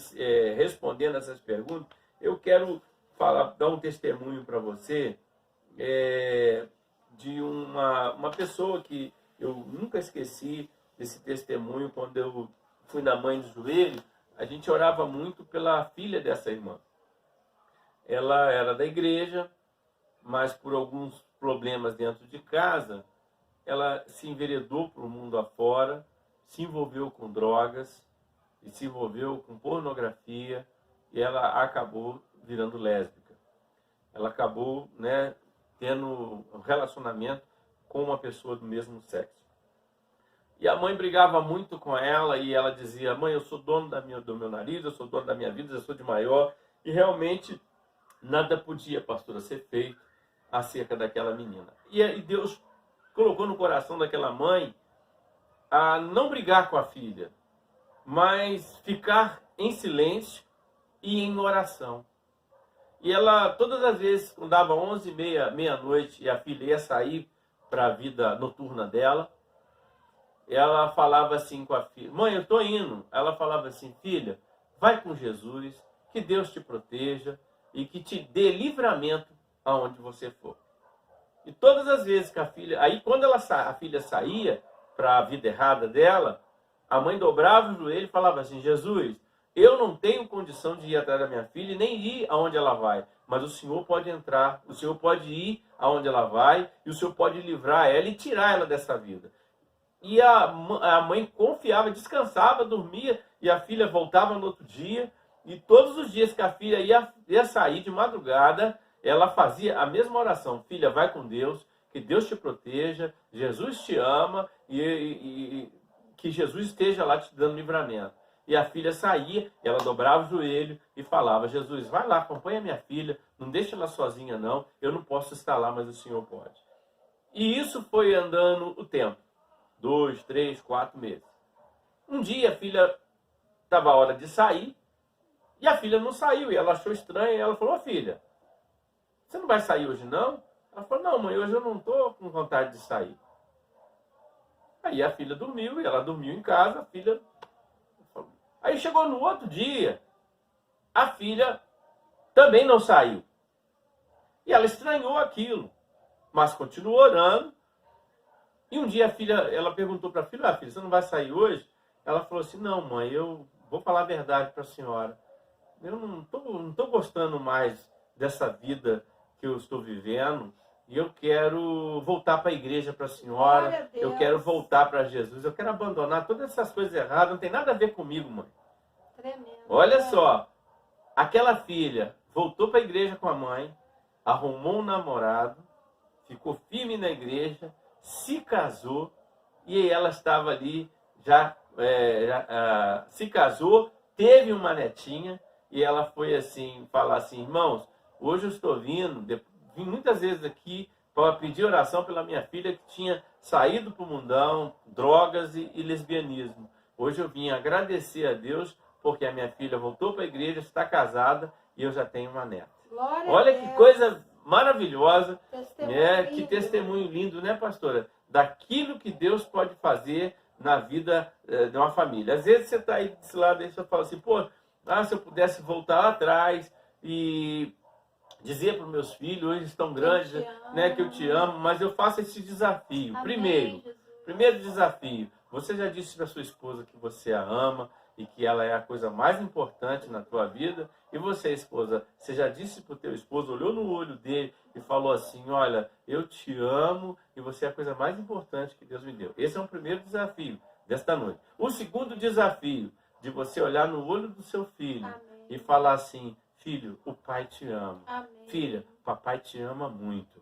respondendo essas perguntas, eu quero dar um testemunho para você de uma pessoa que eu nunca esqueci desse testemunho. Quando eu fui na Mãe do Joelho, a gente orava muito pela filha dessa irmã. Ela era da igreja, mas por alguns problemas dentro de casa, ela se enveredou para o mundo afora, se envolveu com drogas, e se envolveu com pornografia, e ela acabou virando lésbica. Ela acabou, tendo um relacionamento com uma pessoa do mesmo sexo. E a mãe brigava muito com ela, e ela dizia, mãe, eu sou dono do meu nariz, eu sou dono da minha vida, eu sou de maior, e realmente nada podia, pastora, ser feito acerca daquela menina. E Deus colocou no coração daquela mãe a não brigar com a filha, mas ficar em silêncio e em oração. E ela, todas as vezes, quando dava 11h30, meia-noite, e a filha ia sair para a vida noturna dela, ela falava assim com a filha, mãe, eu estou indo. Ela falava assim, filha, vai com Jesus, que Deus te proteja e que te dê livramento aonde você for. E todas as vezes que a filha... Aí quando a filha saía para a vida errada dela, a mãe dobrava o joelho e falava assim, Jesus, eu não tenho condição de ir atrás da minha filha e nem ir aonde ela vai, mas o Senhor pode entrar, o Senhor pode ir aonde ela vai e o Senhor pode livrar ela e tirar ela dessa vida. E a mãe confiava, descansava, dormia, e a filha voltava no outro dia. E todos os dias que a filha ia sair de madrugada, ela fazia a mesma oração: filha, vai com Deus, que Deus te proteja, Jesus te ama e que Jesus esteja lá te dando livramento. E a filha saía, ela dobrava o joelho e falava: Jesus, vai lá, acompanha minha filha, não deixa ela sozinha não, eu não posso estar lá, mas o Senhor pode. E isso foi andando o tempo, 2, 3, 4 meses. Um dia a filha estava a hora de sair, e a filha não saiu, e ela achou estranho, e ela falou: filha, você não vai sair hoje não? Ela falou: não, mãe, hoje eu não estou com vontade de sair. Aí a filha dormiu, e ela dormiu em casa, a filha... Aí chegou no outro dia, a filha também não saiu. E ela estranhou aquilo, mas continuou orando. E um dia a filha, ela perguntou para a filha: filha, você não vai sair hoje? Ela falou assim: não, mãe, eu vou falar a verdade para a senhora. Eu não estou gostando mais dessa vida que eu estou vivendo. E eu quero voltar para a igreja, para a senhora. Eu quero voltar para Jesus. Eu quero abandonar todas essas coisas erradas. Não tem nada a ver comigo, mãe. Tremendo. Olha só. Aquela filha voltou para a igreja com a mãe, arrumou um namorado, ficou firme na igreja, se casou. E ela estava ali, se casou, teve uma netinha. E ela foi assim, falar assim: irmãos, hoje eu estou vindo... Vim muitas vezes aqui para pedir oração pela minha filha que tinha saído para o mundão, drogas e lesbianismo. Hoje eu vim agradecer a Deus porque a minha filha voltou para a igreja, está casada e eu já tenho uma neta. Glória Olha que coisa maravilhosa, testemunho que testemunho lindo, né, pastora? Daquilo que Deus pode fazer na vida de uma família. Às vezes você está aí desse lado e você fala assim: pô, se eu pudesse voltar lá atrás e dizer para os meus filhos, hoje estão grandes, né, que eu te amo, mas eu faço esse desafio. Amém, Primeiro desafio: você já disse para sua esposa que você a ama e que ela é a coisa mais importante na tua vida? E você, esposa, você já disse para o teu esposo, olhou no olho dele e falou assim: olha, eu te amo e você é a coisa mais importante que Deus me deu? Esse é o primeiro desafio desta noite. O segundo desafio, de você olhar no olho do seu filho e falar assim: filho, o pai te ama. Amém. Filha, papai te ama muito.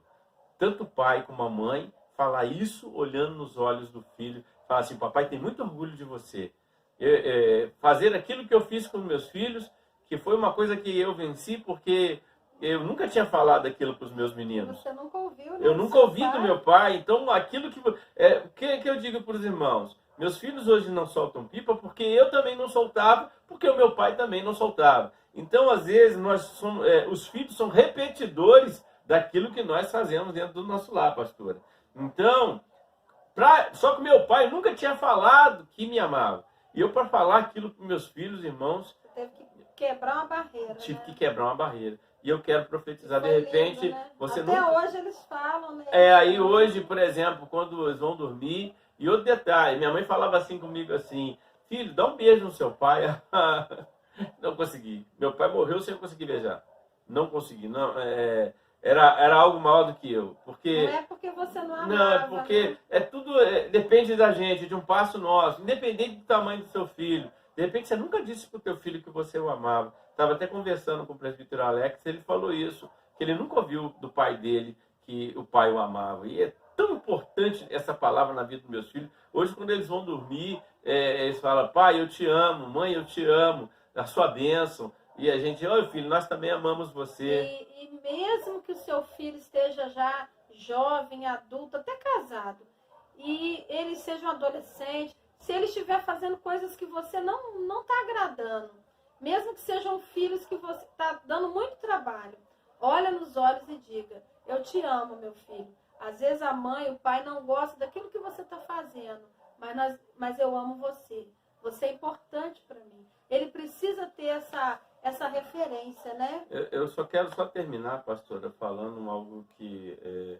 Tanto o pai como a mãe falar isso olhando nos olhos do filho. Falar assim: papai tem muito orgulho de você. Fazer aquilo que eu fiz com meus filhos, que foi uma coisa que eu venci, porque eu nunca tinha falado aquilo para os meus meninos. Você nunca ouviu, né? Eu nunca ouvi do meu pai. Então, aquilo que eu digo para os irmãos: meus filhos hoje não soltam pipa porque eu também não soltava, porque o meu pai também não soltava. Então, às vezes, os filhos são repetidores daquilo que nós fazemos dentro do nosso lar, pastora. Então, só que meu pai nunca tinha falado que me amava. E eu, para falar aquilo para meus filhos, irmãos... Teve que quebrar uma barreira, Tive né? que quebrar uma barreira. E eu quero profetizar, de Foi repente... lindo, né? Você Até nunca... hoje eles falam, né? Aí hoje, por exemplo, quando eles vão dormir... E outro detalhe, minha mãe falava assim comigo assim: filho, dá um beijo no seu pai. Não consegui. Meu pai morreu sem eu conseguir beijar. Não consegui. Não, era algo maior do que eu. Porque, não é porque você não amava. não, é porque depende da gente, de um passo nosso. Independente do tamanho do seu filho. De repente você nunca disse para o teu filho que você o amava. Estava até conversando com o presbítero Alex, ele falou isso. Que ele nunca ouviu do pai dele que o pai o amava. E é tão importante essa palavra na vida dos meus filhos. Hoje, quando eles vão dormir, eles falam: pai, eu te amo, mãe, eu te amo, a sua bênção. E a gente: oi, filho, nós também amamos você. E mesmo que o seu filho esteja já jovem, adulto, até casado, e ele seja um adolescente, se ele estiver fazendo coisas que você não está agradando, mesmo que sejam filhos que você está dando muito trabalho, olha nos olhos e diga: eu te amo, meu filho. Às vezes a mãe, o pai não gosta daquilo que você está fazendo, mas eu amo você. Você é importante para mim. Ele precisa ter essa referência, né? Eu só quero terminar, pastora, falando algo que,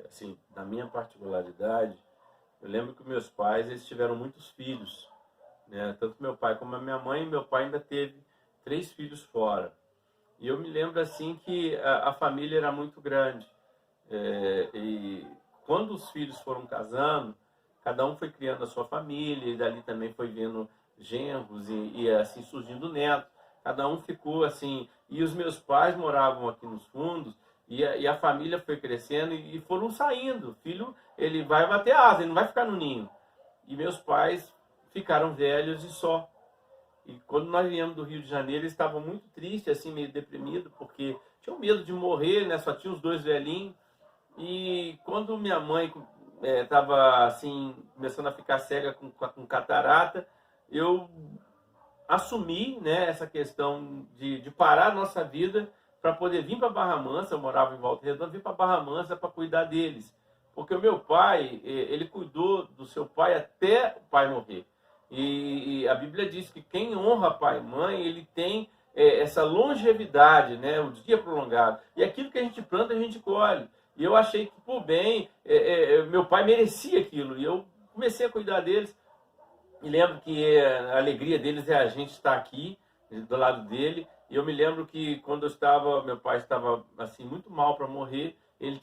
assim, da minha particularidade. Eu lembro que meus pais, eles tiveram muitos filhos, né? Tanto meu pai como a minha mãe. Meu pai ainda teve 3 filhos fora. E eu me lembro, assim, que a família era muito grande. E quando os filhos foram casando, cada um foi criando a sua família, e dali também foi vendo genros e assim surgindo netos. Cada um ficou assim. E os meus pais moravam aqui nos fundos, E a família foi crescendo e foram saindo. O filho, ele vai bater asa, ele não vai ficar no ninho. E meus pais ficaram velhos e só. E quando nós viemos do Rio de Janeiro, eles estavam muito tristes, assim, meio deprimidos, porque tinham medo de morrer, né? Só tinha os 2 velhinhos. E quando minha mãe estava, assim, começando a ficar cega com catarata, eu assumi, né, essa questão de parar a nossa vida para poder vir para Barra Mansa. Eu morava em Volta Redonda, vim para Barra Mansa para cuidar deles. Porque o meu pai, ele cuidou do seu pai até o pai morrer. E a Bíblia diz que quem honra pai e mãe, ele tem essa longevidade, né, o dia prolongado. E aquilo que a gente planta, a gente colhe. E eu achei que, por bem, meu pai merecia aquilo. E eu comecei a cuidar deles. E lembro que a alegria deles é a gente estar aqui, do lado dele. E eu me lembro que quando meu pai estava assim, muito mal para morrer, ele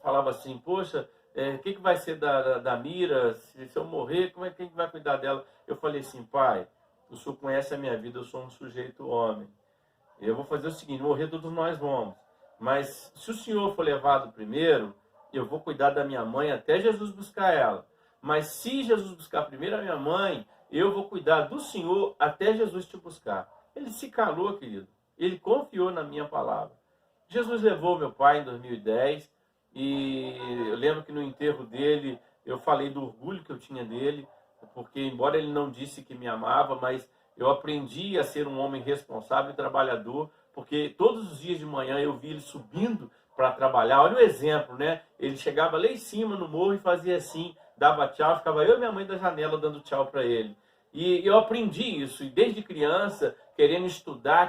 falava assim, poxa, o que vai ser da Mira? Se eu morrer, quem vai cuidar dela? Eu falei assim, pai, o senhor conhece a minha vida, eu sou um sujeito homem. Eu vou fazer o seguinte, morrer todos nós vamos. Mas se o senhor for levado primeiro, eu vou cuidar da minha mãe até Jesus buscar ela. Mas se Jesus buscar primeiro a minha mãe, eu vou cuidar do senhor até Jesus te buscar. Ele se calou, querido. Ele confiou na minha palavra. Jesus levou meu pai em 2010 e eu lembro que no enterro dele eu falei do orgulho que eu tinha dele, porque embora ele não disse que me amava, mas eu aprendi a ser um homem responsável e trabalhador, porque todos os dias de manhã eu vi ele subindo para trabalhar. Olha o exemplo, né? Ele chegava lá em cima no morro e fazia assim, dava tchau, ficava eu e minha mãe da janela dando tchau para ele. E eu aprendi isso, e desde criança, querendo estudar,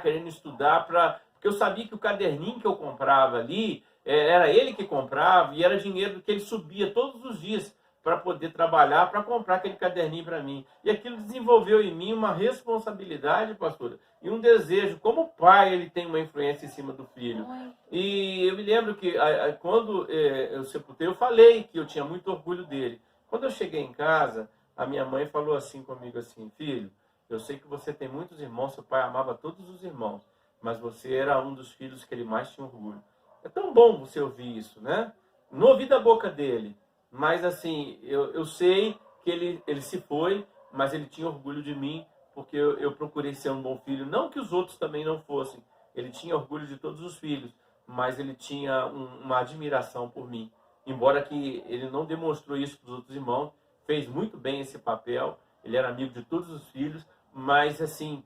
porque eu sabia que o caderninho que eu comprava ali, era ele que comprava, e era dinheiro que ele subia todos os dias para poder trabalhar, para comprar aquele caderninho para mim. E aquilo desenvolveu em mim uma responsabilidade, pastora, e um desejo. Como pai, ele tem uma influência em cima do filho. E eu me lembro que quando eu sepultei, eu falei que eu tinha muito orgulho dele. Quando eu cheguei em casa, a minha mãe falou assim comigo, assim, filho, eu sei que você tem muitos irmãos, seu pai amava todos os irmãos, mas você era um dos filhos que ele mais tinha orgulho. É tão bom você ouvir isso, né? Não ouvi da boca dele, mas assim, eu sei que ele se foi, mas ele tinha orgulho de mim, porque eu procurei ser um bom filho. Não que os outros também não fossem. Ele tinha orgulho de todos os filhos, mas ele tinha uma admiração por mim. Embora que ele não demonstrou isso para os outros irmãos, fez muito bem esse papel, ele era amigo de todos os filhos, mas assim,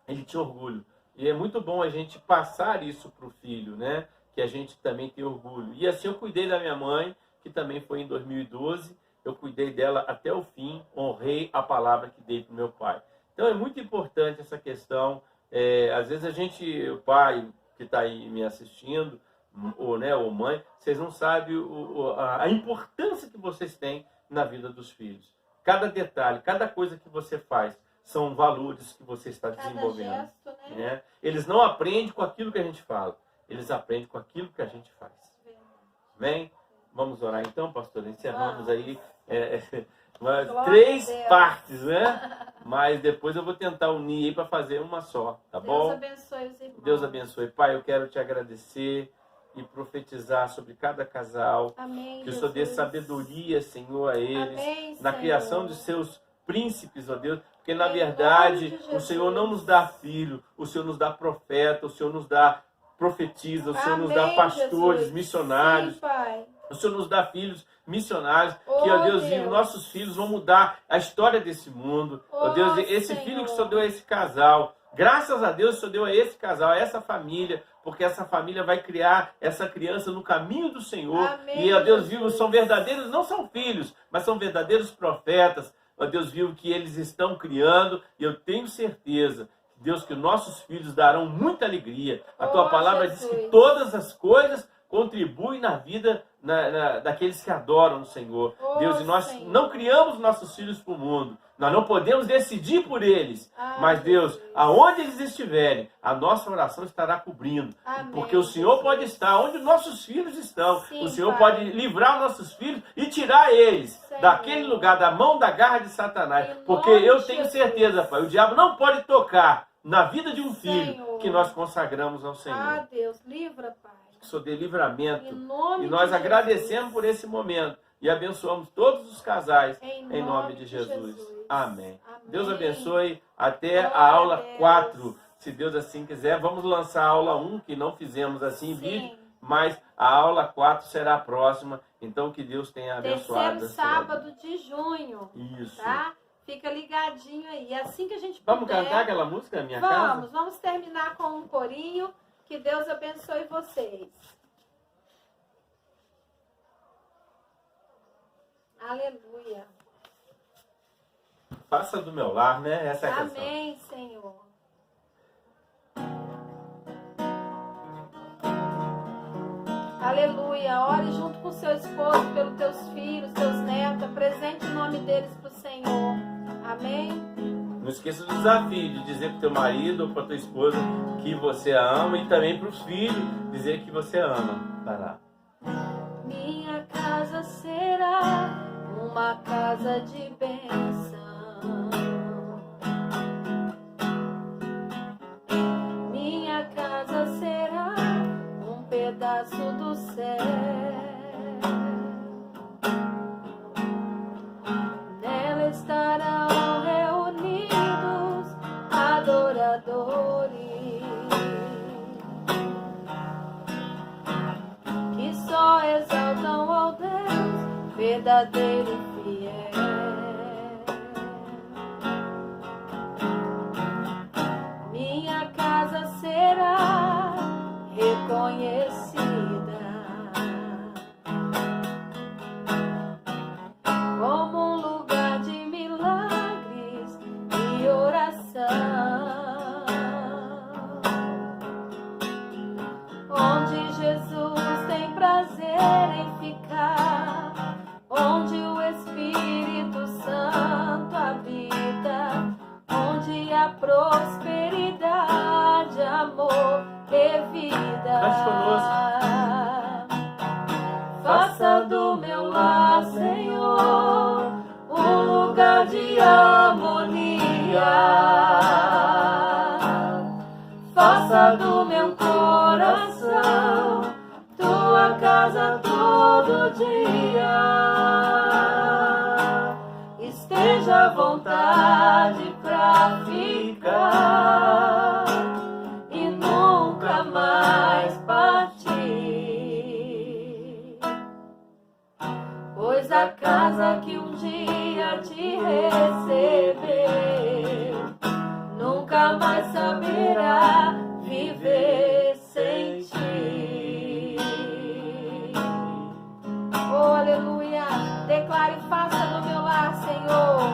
ele tinha orgulho. E é muito bom a gente passar isso para o filho, né? Que a gente também tem orgulho. E assim eu cuidei da minha mãe, que também foi em 2012, eu cuidei dela até o fim, honrei a palavra que dei para o meu pai. Então é muito importante essa questão. Às vezes o pai que está aí me assistindo, ou mãe, vocês não sabem a importância que vocês têm na vida dos filhos. Cada detalhe, cada coisa que você faz, são valores que você está desenvolvendo. Gesto, né? Eles não aprendem com aquilo que a gente fala, eles aprendem com aquilo que a gente faz. Amém? Vamos orar então, pastor? Encerramos aí 3 partes, né? Mas depois eu vou tentar unir aí para fazer uma só, tá bom? Deus abençoe os irmãos. Deus abençoe. Pai, eu quero te agradecer e profetizar sobre cada casal. Amém, que o Senhor dê Jesus. sabedoria, Senhor, a eles. Amém, na Senhor. criação de seus príncipes, ó Deus. Porque, na Em verdade, nome de o Jesus. Senhor não nos dá filho, o Senhor nos dá profeta, o Senhor nos dá profetiza, o Senhor nos dá Amém, pastores, Jesus. missionários. Sim, Pai. O Senhor nos dá filhos missionários, Oh, que, ó Deus, Deus. os nossos filhos vão mudar a história desse mundo. Ó Oh, Deus, esse Senhor. filho que o Senhor deu a esse casal, graças a Deus o Senhor deu a esse casal, a essa família, porque essa família vai criar essa criança no caminho do Senhor. Amém, E, ó Deus, Jesus. vivo, são verdadeiros, não são filhos, mas são verdadeiros profetas. Ó Deus, vivo que eles estão criando, e eu tenho certeza, Deus, que nossos filhos darão muita alegria. A tua Oh, palavra Jesus. diz que todas as coisas contribuem na vida daqueles que adoram o Senhor. Oh, Deus, e nós Senhor. não criamos nossos filhos para o mundo. Nós não podemos decidir por eles. Ah, Mas, Deus, Jesus. aonde eles estiverem, a nossa oração estará cobrindo. Amém, Porque o Senhor Jesus. pode estar onde nossos filhos estão. Sim, O Senhor Pai. pode livrar nossos filhos e tirar eles Senhor. daquele lugar, da mão da garra de Satanás. Em Porque nome eu de tenho Jesus. certeza, Pai, o diabo não pode tocar na vida de um filho Senhor. que nós consagramos ao Senhor. Ah, Deus, livra, Pai. que o Senhor dê livramento. Em nome E nós de agradecemos Jesus. por esse momento e abençoamos todos os casais Em nome de Jesus. Amém. Amém. Deus abençoe. Até Glória a a aula Deus. 4, se Deus assim quiser. Vamos lançar a aula 1, que não fizemos assim em Sim. vídeo, mas a aula 4 será a próxima. Então, que Deus tenha abençoado. Terceiro sábado de junho, Isso. tá? Fica ligadinho aí. Assim que a gente Vamos puder, cantar aquela música na minha casa? Vamos terminar com um corinho. Que Deus abençoe vocês. Aleluia. Faça do meu lar, né? Essa é a canção. Amém, Senhor. Aleluia. Ore junto com seu esposo, pelos teus filhos, teus netos. Apresente o nome deles para o Senhor. Amém? Não esqueça do desafio de dizer para o teu marido ou para tua esposa que você a ama e também para os filhos dizer que você ama. Vai lá. Minha casa será uma casa de bênção. Minha casa será um pedaço do céu. Nela estarão reunidos adoradores que só exaltam ao Deus verdadeiro e fiel. Minha casa será reconhecida como um lugar de milagres e oração, onde Jesus tem prazer em ficar, onde o Espírito Santo habita, onde a prosperidade, amor e vida. Cante conosco. Faça do meu lar, Senhor, um lugar de harmonia. Faça do meu coração tua casa todo dia. Esteja à vontade pra ficar e nunca mais partir. Pois a casa que um dia te recebeu nunca mais saberá viver sem ti. Oh, aleluia! Declare: faça do meu lar, Senhor.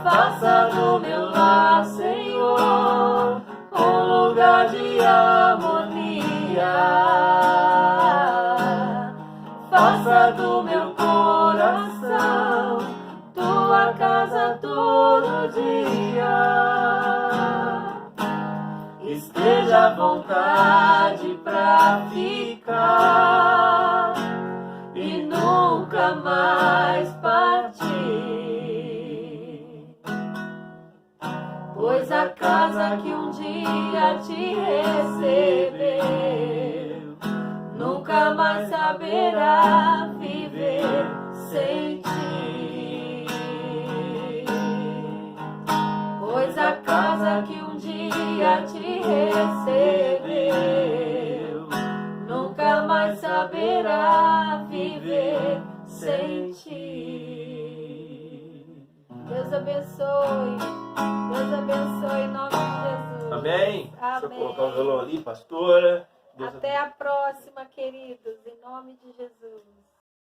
Faça do meu lar, Senhor, um lugar de harmonia. Faça do meu coração tua casa todo dia. Esteja à vontade pra ficar e nunca mais partir. Pois a casa que um dia te recebeu nunca mais saberá viver sem ti. Pois a casa que um dia te recebeu nunca mais saberá viver sem ti. Deus abençoe. Deus abençoe em nome de Jesus. Amém? Amém. Deixa eu colocar o violão ali, pastora. Deus Até a próxima, queridos, em nome de Jesus.